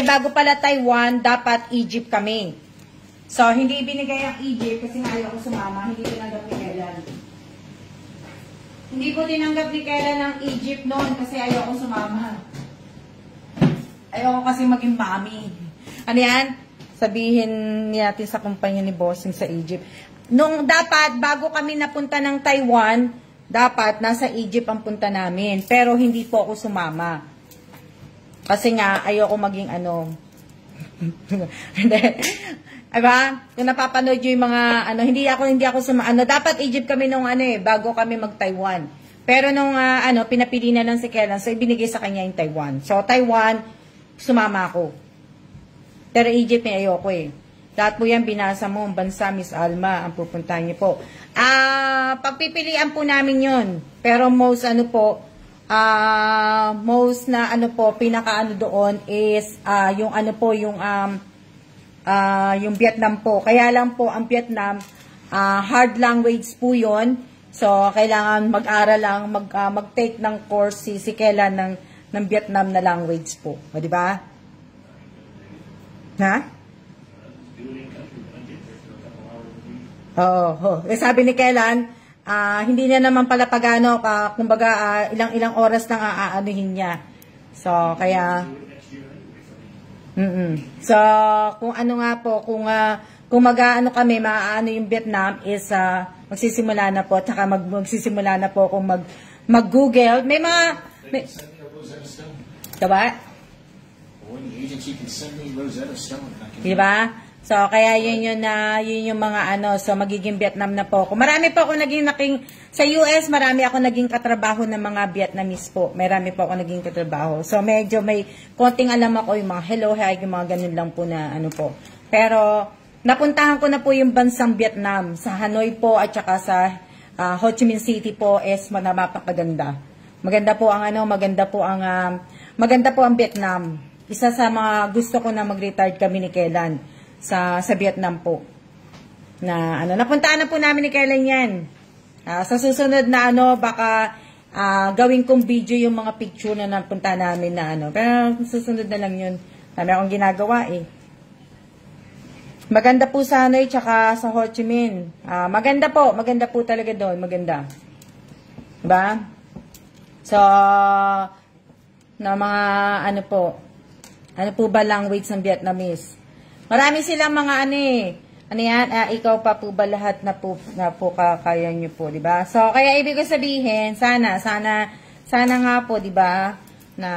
bago pala Taiwan, dapat Egypt kami. So, hindi binigay ang Egypt kasi nga ayaw ko sumama. Hindi tinanggap ni Kailan. Hindi po tinanggap ni Kailan ang Egypt noon kasi ayaw ko sumama. Ayaw ko kasi maging mami. Ano yan? Sabihin natin sa kumpanya ni Bossing sa Egypt. Nung dapat, bago kami napunta ng Taiwan, dapat nasa Egypt ang punta namin. Pero hindi po ako sumama. Kasi nga, ayoko maging Diba? Kung napapanood nyo yung mga, hindi ako sumama. Dapat Egypt kami nung bago kami mag-Taiwan. Pero nung, pinapili na lang si Kailan, so ibinigay sa kanya yung Taiwan. So, Taiwan, sumama ako. Pero Egypt ayoko Lahat po yan binasa mo, ang bansa, Miss Alma, ang pupuntahan niyo po. Pagpipilian po namin yun. Pero most pinaka doon is, yung Vietnam po. Kaya lang po, ang Vietnam, hard language po yun. So, kailangan mag-aral lang, mag-take ng course si Kailan ng Vietnam na language po. O, diba? Ha? Oo. Sabi ni Kailan, hindi na naman pala pagano, kumbaga ilang oras nang aanuhin niya. So, kaya So, kung kung kami, yung Vietnam is magsisimula na po, at saka magsisimula na po kung mag-Google. May mga diba? Diba? So, kaya yun yung mga so magiging Vietnam na po ako. Marami po ako sa US, marami ako naging katrabaho ng mga Vietnamese po. Marami po ako naging katrabaho. So, medyo may konting alam ako yung mga hello, hi, yung mga ganun lang po na po. Pero, napuntahan ko na po yung bansang Vietnam. Sa Hanoi po at saka sa Ho Chi Minh City po is napakaganda. Maganda po ang Vietnam. Isa sa mga gusto ko na mag-retire kami ni Kailan sa Vietnam po. Napuntaan na po namin ni Kailan yan. Sa susunod na baka gawin kong video yung mga picture na napunta namin na ano. Pero susunod na lang yun. Dami akong ginagawa eh. Maganda po sa Hanoi tsaka sa Ho Chi Minh. Maganda po talaga doon. Maganda. Diba? So, na mga ano po ba language ng Vietnamese? Marami silang mga ano eh. Ano yan? Ikaw pa po ba lahat na po kaya nyo po, di ba? So, kaya ibig ko sabihin, sana nga po, di ba? Na,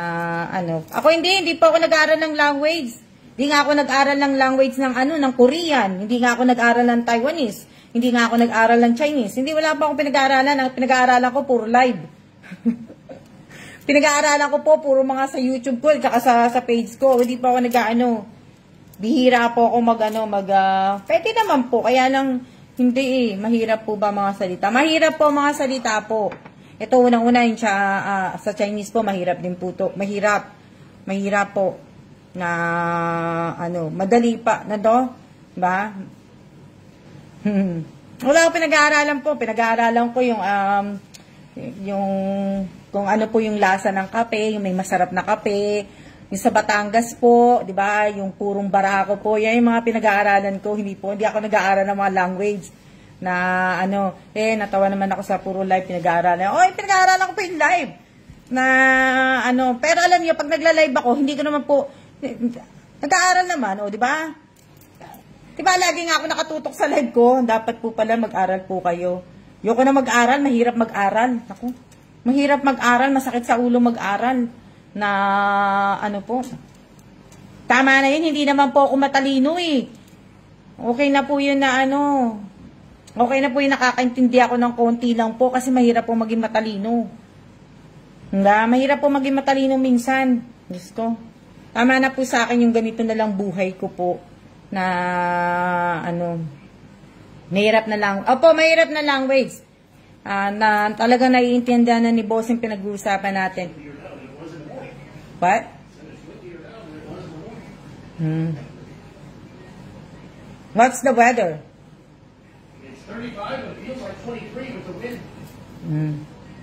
ano. Ako hindi po ako nag-aaral ng language. Hindi nga ako nag-aaral ng language ng ng Korean. Hindi nga ako nag-aaral ng Taiwanese. Hindi nga ako nag-aaral ng Chinese. Hindi, wala pa akong pinag-aaralan. Ang pinag-aaralan ko, puro live. Pinag-aaralan ko po, puro mga sa YouTube ko, at sa page ko. Hindi pa ako bihira po ako pwede naman po, kaya lang, hindi mahirap po ba mga salita? Mahirap po mga salita po. Ito, unang-una, yung sa Chinese po, mahirap din po to. Mahirap po, na, madali pa, na do, ba? Wala ako pinag-aaralan po, pinag-aaralan ko yung kung ano po yung lasa ng kape, yung may masarap na kape, yung sa Batangas po, di ba, yung purong barako po, yan yung mga pinag-aaralan ko, hindi ako nag-aaral ng mga language na natawa naman ako sa puro live pinag-aaralan. Pinag-aaralan ko po yung live na pero alam niyo, pag nagla-live ako, hindi ko naman po nag-aaral naman, di ba? Di ba, lagi nga ako nakatutok sa live ko, dapat po pala mag-aral po kayo. Yoko na mag-aral, mahirap mag-aral. Ako, mahirap mag-aral, masakit sa ulo mag-aral. Na po, tama na yun, hindi naman po ako matalino eh. Okay na po yun na okay na po yun, nakakaintindi ako ng konti lang po kasi mahirap po maging matalino. Mahirap po maging matalino minsan. Diyos ko, tama na po sa akin yung ganito na lang buhay ko po na mahirap na lang. Opo, mahirap na language. Na talagang naiintindihan na ni boss yung pinag-uusapan natin. What? What's the weather? It's 35 and it feels like 23 with the wind.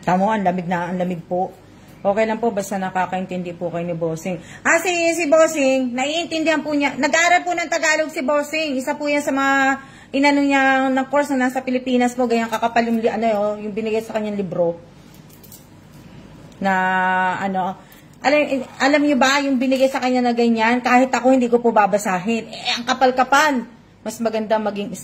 Tamo, ang lamig po. Okay lang po, basta nakakaintindi po kayo ni Bossing. Si Bossing, naiintindihan po niya. Nag-aaral po ng Tagalog si Bossing. Isa po yan sa mga inano niya ng course na nasa Pilipinas po. Ganyang kakapal yung, yung binigay sa kanyang libro. Na alam niyo ba, yung binigay sa kanya na ganyan, kahit ako hindi ko po babasahin. Ang kapal-kapal. Mas maganda maging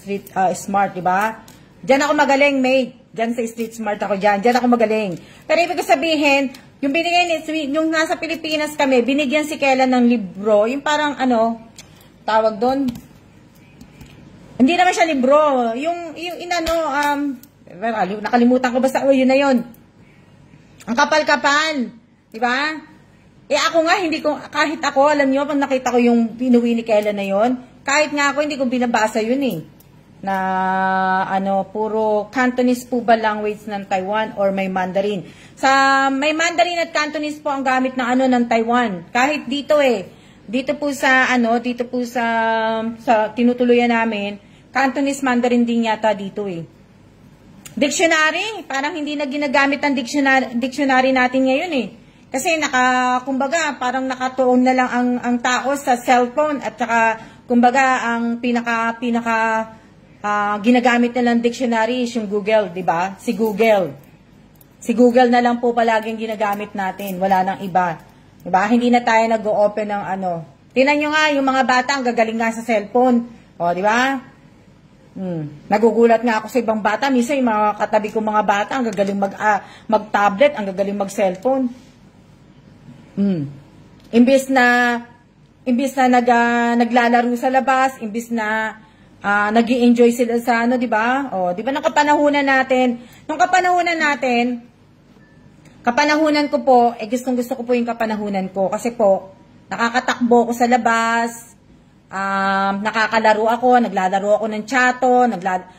smart, di ba? Diyan ako magaling, mate. Diyan sa street smart ako diyan. Diyan ako magaling. Pero ibig sabihin, yung binigay yung nasa Pilipinas kami, binigyan si Kela ng libro, yung parang tawag doon. Hindi naman siya libro. Yung nakalimutan ko basta, yun na yun. Ang kapal-kapal. Di ba? Ako nga, kahit ako, alam nyo, pag nakita ko yung pinuwi ni Kela na yon, kahit nga ako, hindi ko binabasa yun eh. Na, puro Cantonese po ba language ng Taiwan or may Mandarin? May Mandarin at Cantonese po ang gamit ng Taiwan. Kahit dito dito po sa tinutuluyan namin, Cantonese Mandarin din yata dito eh. Dictionary, parang hindi na ginagamit ang dictionary natin ngayon eh. Kasi kumbaga, parang nakatuon na lang ang tao sa cellphone at saka, kumbaga, ang pinaka ginagamit na lang dictionary is yung Google, di ba? Si Google. Si Google na lang po palaging ginagamit natin. Wala nang iba. Di ba? Hindi na tayo nag-o-open ng Tingnan nyo nga, yung mga bata, ang gagaling nga sa cellphone. O, di ba? Nagugulat nga ako sa ibang bata. Minsan, yung mga katabi kong mga bata, ang gagaling mag-tablet, ang gagaling mag-cellphone. Imbis na naglalaro sa labas, imbis na nag-i-enjoy sila sa di ba? Di ba nung kapanahunan natin, kapanahunan ko po, gustong-gusto ko po yung kapanahunan ko kasi po nakakatakbo ko sa labas, nakakalaro ako, naglalaro ako ng Chato,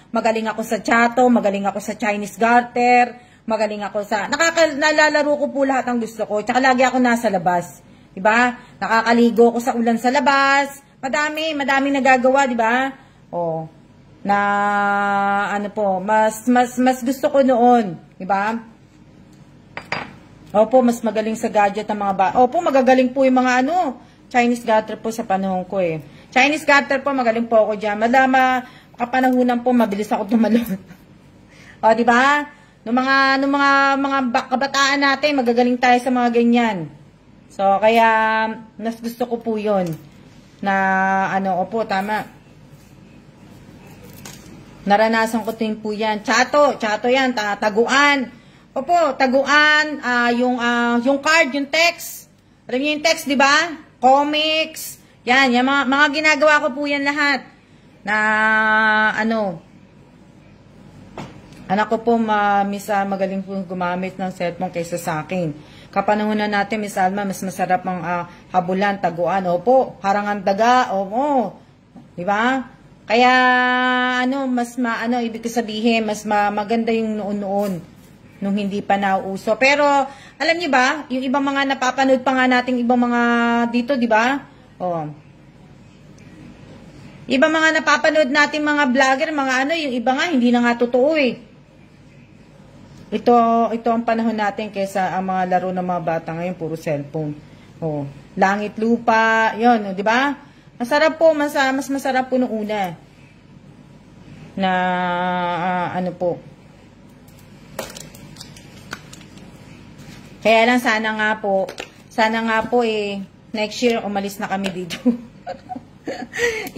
magaling ako sa Chato, magaling ako sa Chinese Garter, magaling ako sa, nalalaro ko po lahat ang gusto ko. Tsaka lagi ako nasa labas. Diba? Nakakaligo ko sa ulan sa labas. Madami nagagawa, diba? Mas gusto ko noon. Diba? Opo, mas magaling sa gadget ang mga bata. Opo, magagaling po yung mga Chinese garter po sa panahon ko eh. Chinese garter po, magaling po ako dyan. Madama, kapanahunan po, mabilis ako tumalon. O, di ba? Nung mga kabataan natin, magagaling tayo sa mga ganyan. So, kaya, mas gusto ko po yun. Na, opo, tama. Naranasan ko din po yan. Chato yan, taguan. Opo, taguan, yung card, yung text. Alam niyo yung text, di ba? Comics. Yan mga ginagawa ko po yan lahat. Na, anak ko po, magaling po gumamit ng cellphone kaysa sa akin. Kapanahunan natin, Miss Alma, mas masarap ang habulan, taguan. Opo, harangan daga. Opo. Di ba? Kaya, ibig sabihin, mas maganda yung noon-noon, nung hindi pa nauuso. Pero, alam niyo ba, yung ibang mga napapanood pa nga nating ibang mga dito, di ba? Oh. Ibang mga napapanood nating mga vlogger, mga yung iba nga, hindi na nga totoo eh. Ito ang panahon natin kaysa ang mga laro ng mga bata ngayon, puro cellphone. Oh. Langit, lupa, yun, di ba? Masarap po, mas masarap po nung una. Na, po. Kaya lang sana nga po next year umalis na kami dito.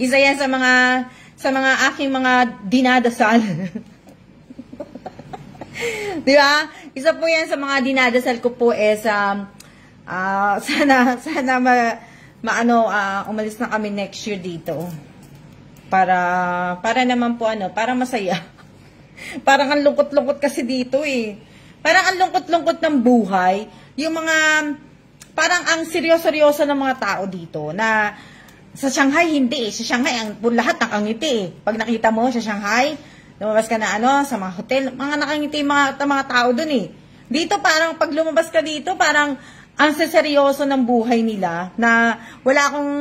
Isa yan sa mga aking mga dinadasal. Di ba? Isa po yan sa mga dinadasal ko po sana umalis na kami next year dito. Para naman po para masaya. Parang ang lungkot-lungkot kasi dito eh. Parang ang lungkot-lungkot ng buhay, yung parang ang seryoso-seryoso ng mga tao dito, na sa Shanghai hindi eh. Sa Shanghai, lahat nakangiti eh. Pag nakita mo sa Shanghai, lumabas ka na sa mga hotel, mga nakangiti mga tao dun eh. Dito parang pag lumabas ka dito, parang ang seryoso ng buhay nila, na wala akong,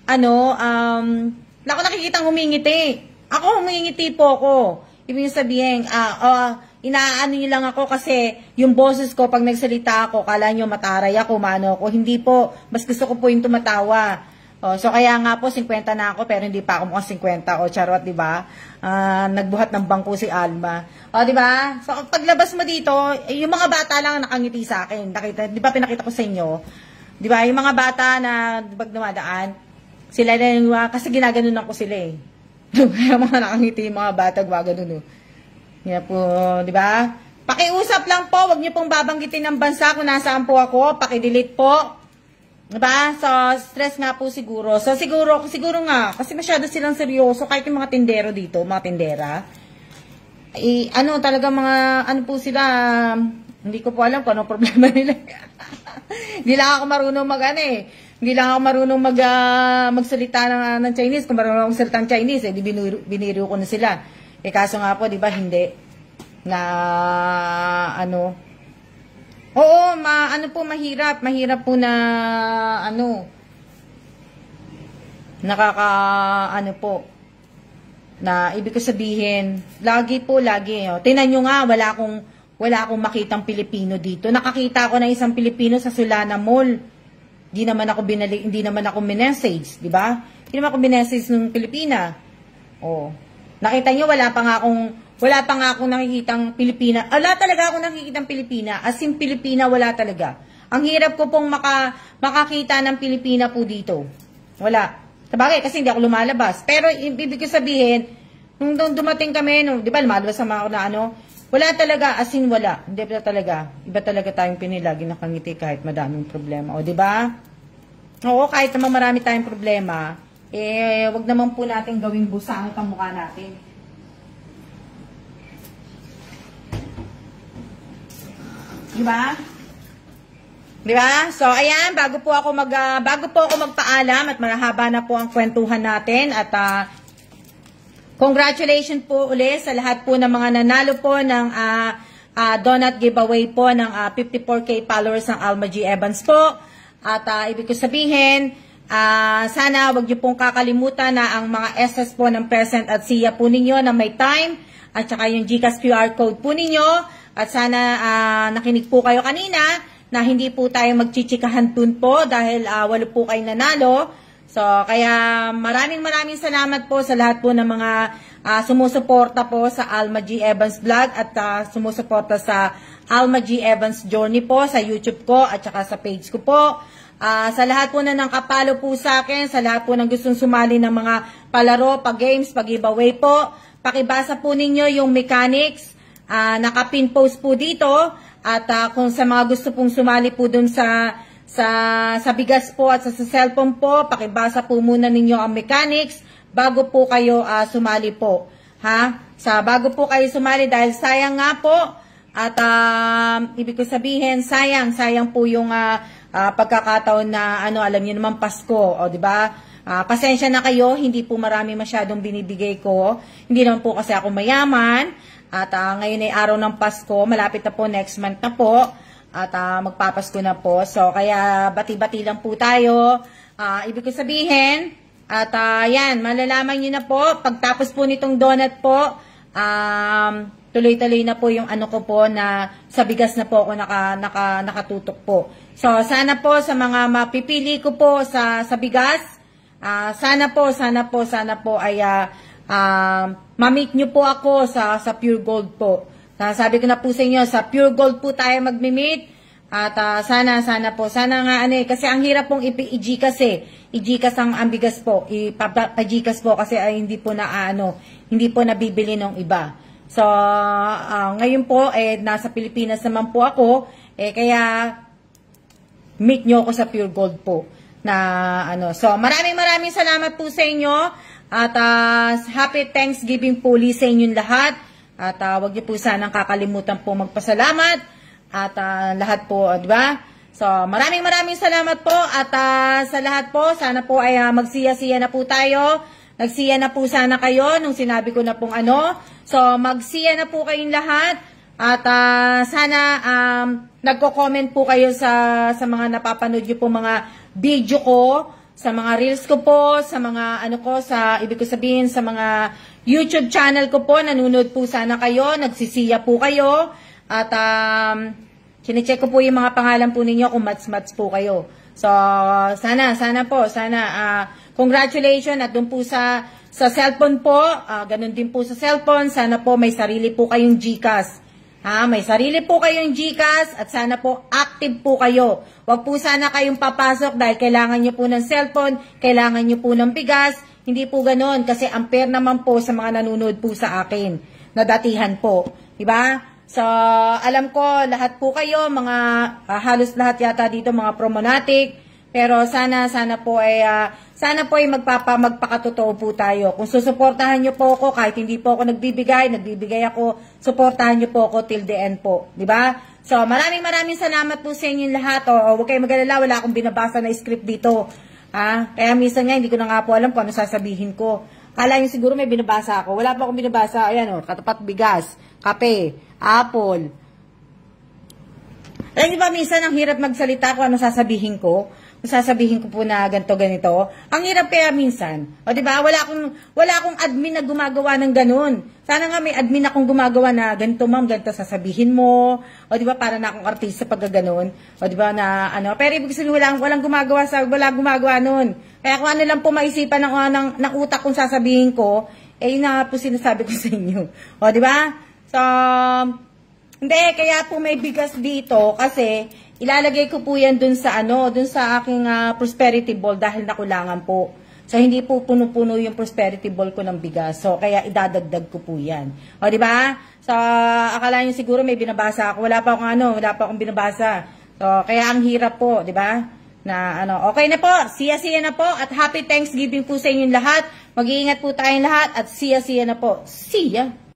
wala akong nakikitang humingiti. Ako, humingiti po ako. Ibig sabihin, inaano nyo lang ako kasi yung boses ko, pag nagsalita ako, kala nyo mataray ako, maano ako. Hindi po, mas gusto ko po yung tumatawa. So kaya nga po, 50 na ako, pero hindi pa ako mukhang 50. Charot, di ba? Nagbuhat ng bangko si Alma. Di ba? So paglabas mo dito, yung mga bata lang nakangiti sa akin. Di ba pinakita ko sa inyo? Di ba? Yung mga bata na pag dumadaan, sila na kasi ginaganon ako sila eh. Kaya mga nakangiti yung mga bata, gumaganon. Yan po, di ba? Pakiusap lang po, wag niyo pong babanggitin ng bansa kung nasaan po ako, pakidelete po. Diba? So, stress nga po siguro. So, siguro nga, kasi masyado silang seryoso, kahit yung mga tindero dito, mga tindera. Talaga mga, po sila, hindi ko po alam kung ano problema nila. Hindi lang ako marunong hindi lang ako marunong magsalita ng Chinese. Kung marunong ako magsalita ng Chinese, di biniro ko na sila. Kaso nga po, di ba, hindi. Oo, mahirap. Mahirap po na, na ibig ko sabihin, lagi. Tingnan nyo nga, wala akong makitang Pilipino dito. Nakakita ko ng isang Pilipino sa Sulana Mall. Hindi naman ako minessage, di ba? Hindi naman ako minessage ng Pilipina. Oh. Nakita nyo, wala pa nga akong nakikitang Pilipina. Wala talaga akong nakikitang Pilipina. As in Pilipina, wala talaga. Ang hirap ko pong makakita ng Pilipina po dito. Wala. Sabagay, kasi hindi ako lumalabas. Pero, ibig ko sabihin, nung dumating kami, di ba, lumalabas sa mga wala talaga, as in wala. Hindi ba talaga? Iba talaga tayong pinilagi nakangiti kahit madaming problema. O, di ba? Oo, kahit naman marami tayong problema, wag naman po natin gawing busangot ang mukha natin. Di ba? Di ba? So, ayan, bago po ako magpaalam at mahaba na po ang kwentuhan natin at congratulations po ulit sa lahat po ng mga nanalo po ng donut giveaway po ng 54K followers ng Alma G. Evans po. At ibig ko sabihin, sana wag niyo pong kakalimutan na ang mga SS po ng present at siya po ninyo na may time at saka yung GCash QR code po ninyo At sana nakinig po kayo kanina na hindi po tayo magchichikahan dun po dahil walo po kayo nanalo. So, kaya maraming salamat po sa lahat po ng mga sumusuporta po sa Alma G. Evans Vlog at sumusuporta sa Alma G. Evans Journey po sa YouTube ko at saka sa page ko po. Sa lahat po na nakapalo po sa akin, sa lahat po ng gustong sumali ng mga palaro, pag-games, pag-giveaway po, pakibasa po ninyo yung mechanics, naka-pin post po dito, at kung sa mga gusto pong sumali po dun sa bigas po at sa cellphone po, pakibasa po muna ninyo ang mechanics bago po kayo sumali po. Bago po kayo sumali dahil sayang nga po, at ibig ko sabihin, sayang po yung pagkakataon na alam niyo naman Pasko, o di ba? Pasensya na kayo, hindi po marami masyadong binibigay ko. Hindi naman po kasi ako mayaman. At ngayon ay araw ng Pasko, malapit na po, next month na po. At magpapasko na po. So kaya bati-bati lang po tayo. Ibig ko sabihin, at yan, malalaman niyo na po, pagtapos po nitong donut po, tuloy-tuloy na po yung ano ko po na sa bigas na po ako nakatutok po. So, sana po sa mga mapipili ko po sa bigas, sana po ay ma-meet nyo po ako sa Pure Gold po. Sabi ko na po sa inyo, sa Pure Gold po tayo mag-meet. At sana nga kasi ang hirap pong i-GCash i-GCash ang bigas po, i-GCash po kasi ay hindi po nabibili ng iba. So, ngayon po, nasa Pilipinas naman po ako, kaya meet nyo ako sa Pure Gold po. So, maraming salamat po sa inyo. At happy Thanksgiving po sa inyong lahat. At wag niyo po sanang kakalimutan po magpasalamat. At lahat po, di ba? So, maraming salamat po. At sa lahat po, sana po ay magsiya-siya na po tayo. Nagsiya na po sana kayo nung sinabi ko na pong So, magsiya na po kayong lahat. At sana nagko-comment po kayo sa mga napapanood nyo po mga video ko, sa mga reels ko po, sa mga ibig ko sabihin, sa mga YouTube channel ko po, nanonood po sana kayo, nagsisiya po kayo. At chinecheck ko po yung mga pangalan po ninyo kung mats po kayo. So, sana congratulations at dun po sa cellphone po, ganun din po sa cellphone, sana po may sarili po kayong GCash. May sarili po kayong GCash at sana po active po kayo. Huwag po sana kayong papasok dahil kailangan nyo po ng cellphone, kailangan nyo po ng bigas. Hindi po ganun kasi unfair naman po sa mga nanonood po sa akin. Nadatihan po. Diba? So, alam ko lahat po kayo, mga halos lahat yata dito mga promonatic. Pero sana po ay magpakatotoo po tayo. Kung susuportahan niyo po ako kahit hindi po ako nagbibigay ako, suportahan niyo po ako till the end po, di ba? So, maraming salamat po sa inyong lahat. Huwag kayong mag-alala, wala akong binabasa na script dito. Kaya minsan nga hindi ko na nga po alam kung ano sasabihin ko. Kala niyo siguro may binabasa ako. Wala pa akong binabasa. Ayan katapat bigas, kape, apple. Alam niyo ba minsan ang hirap magsalita kung ano sasabihin ko? Sasabihin ko po na ganito. Ang hirap kaya minsan. O diba? Wala akong admin na gumagawa ng ganun. Sana nga may admin akong gumagawa na ganito ma'am, ganito sasabihin mo. O diba? Para na akong artista pag gano'n. O diba na pero ibig sabihin walang gumagawa nun. Kaya kung ano lang po maisipan ng utak kong sasabihin ko, yun na po sinasabi ko sa inyo. O diba? So, hindi, kaya po may bigas dito kasi ilalagay ko po yan dun sa aking prosperity ball dahil nakulangan po. So, hindi po puno-puno yung prosperity ball ko ng bigas. So, kaya idadagdag ko po yan. O, di ba? So, akala nyo siguro may binabasa ako. Wala pa akong binabasa. So, kaya ang hirap po, di ba? Okay na po. Siya-siya na po. At happy Thanksgiving po sa inyong lahat. Mag-iingat po tayong lahat. At siya-siya na po. See ya!